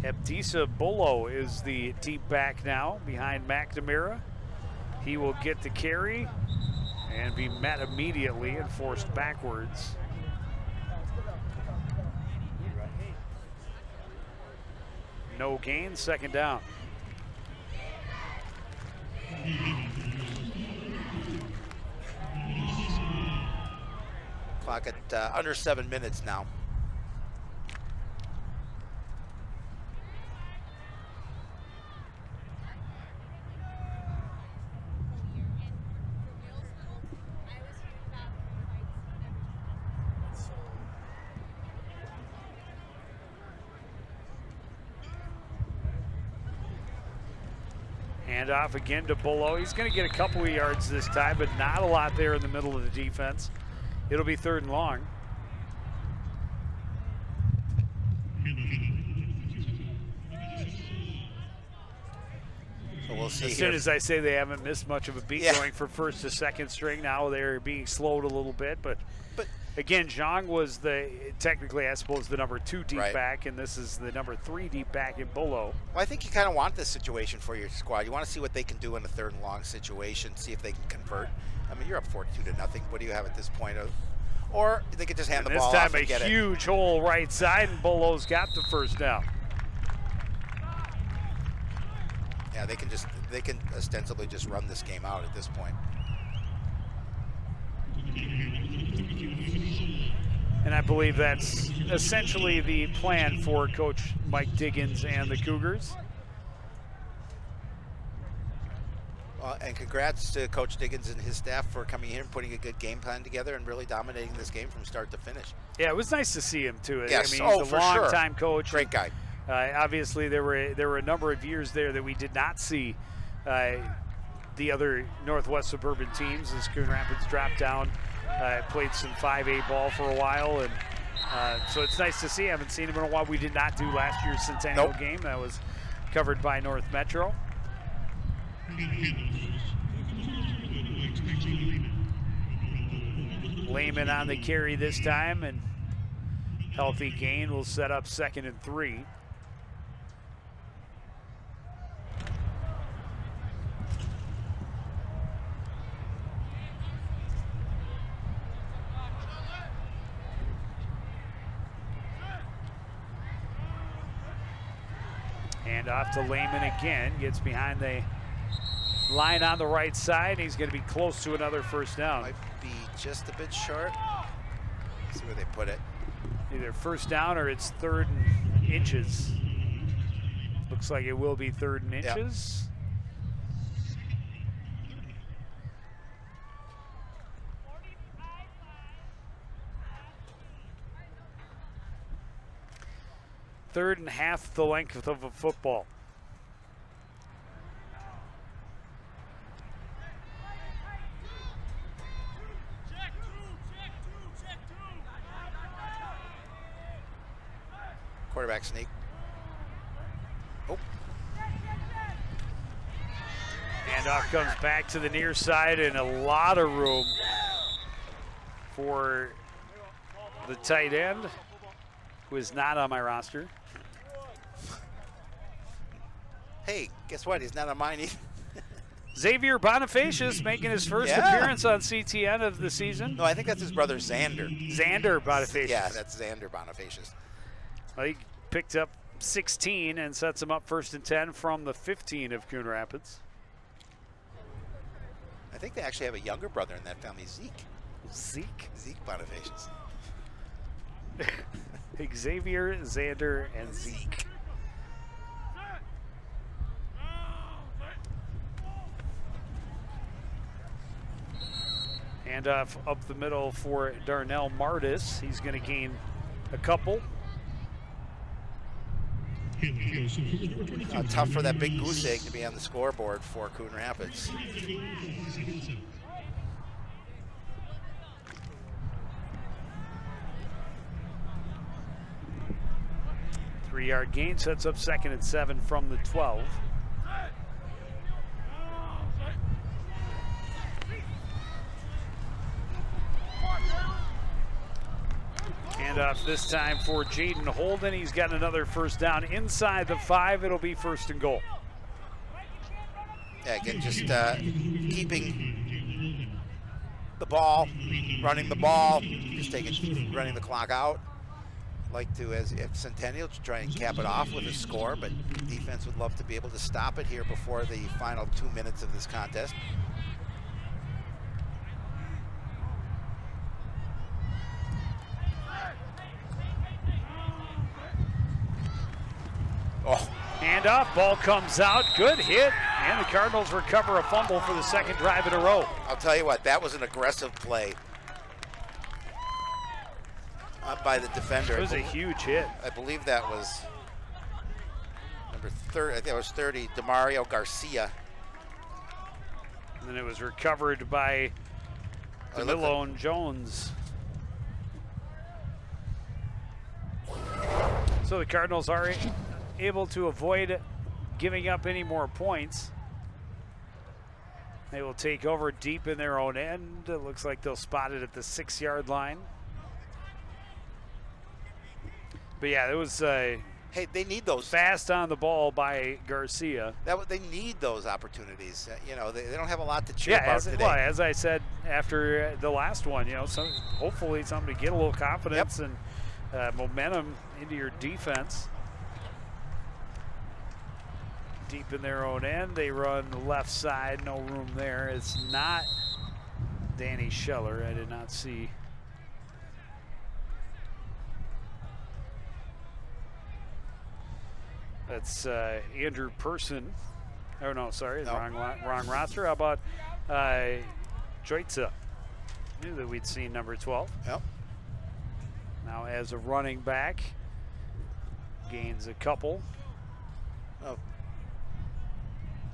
Abdisa Bolo is the deep back now behind McNamara. He will get the carry and be met immediately and forced backwards. No gain, second down. Clock at under 7 minutes now. Hand off again to Bolo. He's going to get a couple of yards this time, but not a lot there in the middle of the defense. It'll be 3rd and long. So we'll see. As soon as I say they haven't missed much of a beat going from first to second string, now they're being slowed a little bit. But again, Zhang was technically, I suppose, the number 2 deep back, and this is the number 3 deep back in Bolo. Well, I think you kind of want this situation for your squad. You want to see what they can do in a 3rd and long situation, see if they can convert. I mean, you're up 42-0. What do you have at this point? Or they could just hand the ball off and get it. This time a huge hole right side, and Bolo's got the first down. Yeah, they can ostensibly just run this game out at this point. And I believe that's essentially the plan for Coach Mike Diggins and the Cougars. And congrats to Coach Diggins and his staff for coming here and putting a good game plan together and really dominating this game from start to finish. Yeah, it was nice to see him too. Yes. I mean, he's a long-time coach. Great guy. Obviously, there were a number of years there that we did not see the other Northwest suburban teams as Coon Rapids dropped down. Played some 5A ball for a while, and so it's nice to see. I haven't seen him in a while. We did not do last year's Centennial game. That was covered by North Metro. Lehman on the carry this time, and healthy gain will set up 2nd and 3. Hand off to Lehman again, gets behind the line on the right side. He's going to be close to another first down. Might be just a bit short. Let's see where they put it. Either first down or it's 3rd and inches. Looks like it will be 3rd and inches. Yep. Third and half the length of a football. Quarterback sneak. Oh. Handoff comes back to the near side, and a lot of room for the tight end, who is not on my roster. Hey, guess what? He's not on mine either. Xavier Bonifacius making his first appearance on CTN of the season. No, I think that's his brother Xander. Xander Bonifacius. Yeah, that's Xander Bonifacius. Well, he picked up 16 and sets him up 1st and 10 from the 15 of Coon Rapids. I think they actually have a younger brother in that family, Zeke. Zeke Bonifacius. Xavier, Xander, and Zeke. Handoff up the middle for Darnell Martis. He's going to gain a couple. Tough for that big goose egg to be on the scoreboard for Coon Rapids. 3-yard gain sets up 2nd and 7 from the 12. Handoff this time for Jaden Holden. He's got another first down inside the 5. It'll be 1st and goal. Yeah, again, just keeping the ball, running the ball, just running the clock out. Like to, as if Centennial, to try and cap it off with a score, but defense would love to be able to stop it here before the final 2 minutes of this contest. Oh. Handoff, ball comes out, good hit, and the Cardinals recover a fumble for the 2nd drive in a row. I'll tell you what, that was an aggressive play by the defender. It was a huge hit. I believe that was number 30, I think it was 30, Demario Garcia. And then it was recovered by DeMillo Jones. So the Cardinals are able to avoid giving up any more points. They will take over deep in their own end. It looks like they'll spot it at the 6-yard line. But yeah, it was hey, they need those. Fast on the ball by Garcia. They need those opportunities. You know, they don't have a lot to cheer about today. Well, as I said after the last one, you know, hopefully something to get a little confidence and momentum into your defense. Deep in their own end, they run the left side, no room there. It's not Danny Scheller. I did not see. That's Andrew Person. Oh no, sorry, no. Wrong roster. How about Joitza? Knew that we'd seen number 12. Yep. Now as a running back, gains a couple. Oh.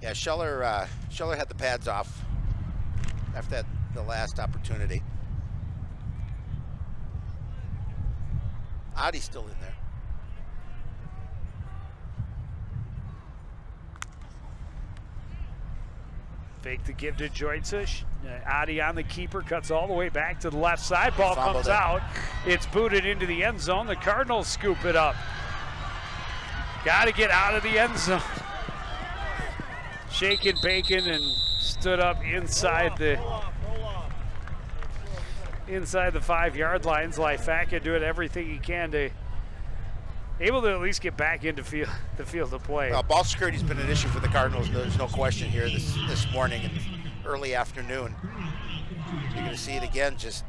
Yeah, Scheller had the pads off after the last opportunity. Adi's still in there. Fake the give to Joitza. Adi on the keeper, cuts all the way back to the left side. Ball comes out. It's booted into the end zone. The Cardinals scoop it up. Got to get out of the end zone. Shaken bacon and stood up inside the 5-yard lines. Lifaka doing everything he can to able to at least get back into the field of play. Well, ball security's been an issue for the Cardinals. There's no question here this morning and early afternoon. You're going to see it again. Just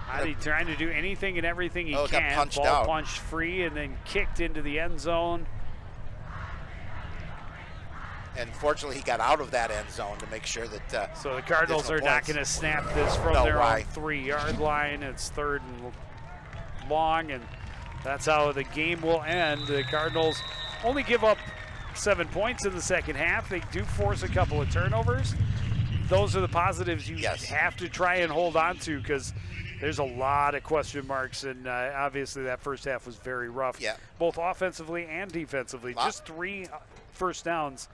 Adi trying to do anything and everything he can. Got punched ball out. Punched free and then kicked into the end zone. And fortunately, he got out of that end zone to make sure that. So the Cardinals are not going to snap this from their own 3-yard line. It's 3rd and long, and that's how the game will end. The Cardinals only give up 7 points in the second half. They do force a couple of turnovers. Those are the positives you have to try and hold on to, because there's a lot of question marks, and obviously that first half was very rough, both offensively and defensively. Just 3 first downs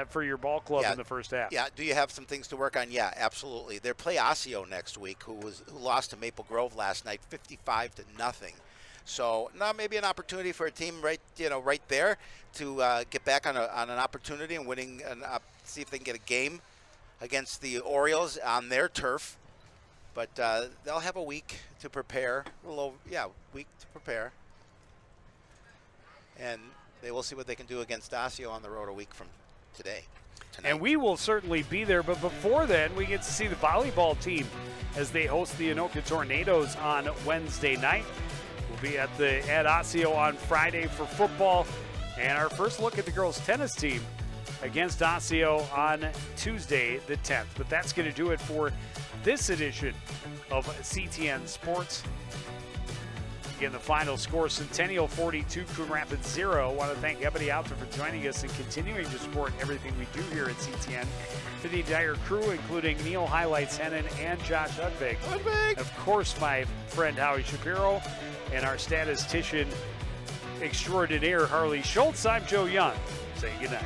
for your ball club in the first half. Yeah, do you have some things to work on? Yeah, absolutely. They play Osseo next week, who lost to Maple Grove last night, 55-0. So now maybe an opportunity for a team right there to get back on an opportunity and winning, see if they can get a game against the Orioles on their turf. But they'll have a week to prepare. Week to prepare. And they will see what they can do against Osseo on the road a week from today. Tonight. And we will certainly be there. But before then, we get to see the volleyball team as they host the Anoka Tornadoes on Wednesday night. We'll be at Osseo on Friday for football. And our first look at the girls' tennis team against Osseo on Tuesday the 10th. But that's going to do it for this edition of CTN Sports. Again, the final score, Centennial 42, Coon Rapids 0. I want to thank Ebony Alta for joining us and continuing to support everything we do here at CTN. To the entire crew, including Neil Highlights Hennon and Josh Udvig. And of course, my friend Howie Shapiro and our statistician extraordinaire Harley Schultz. I'm Joe Young. Say goodnight.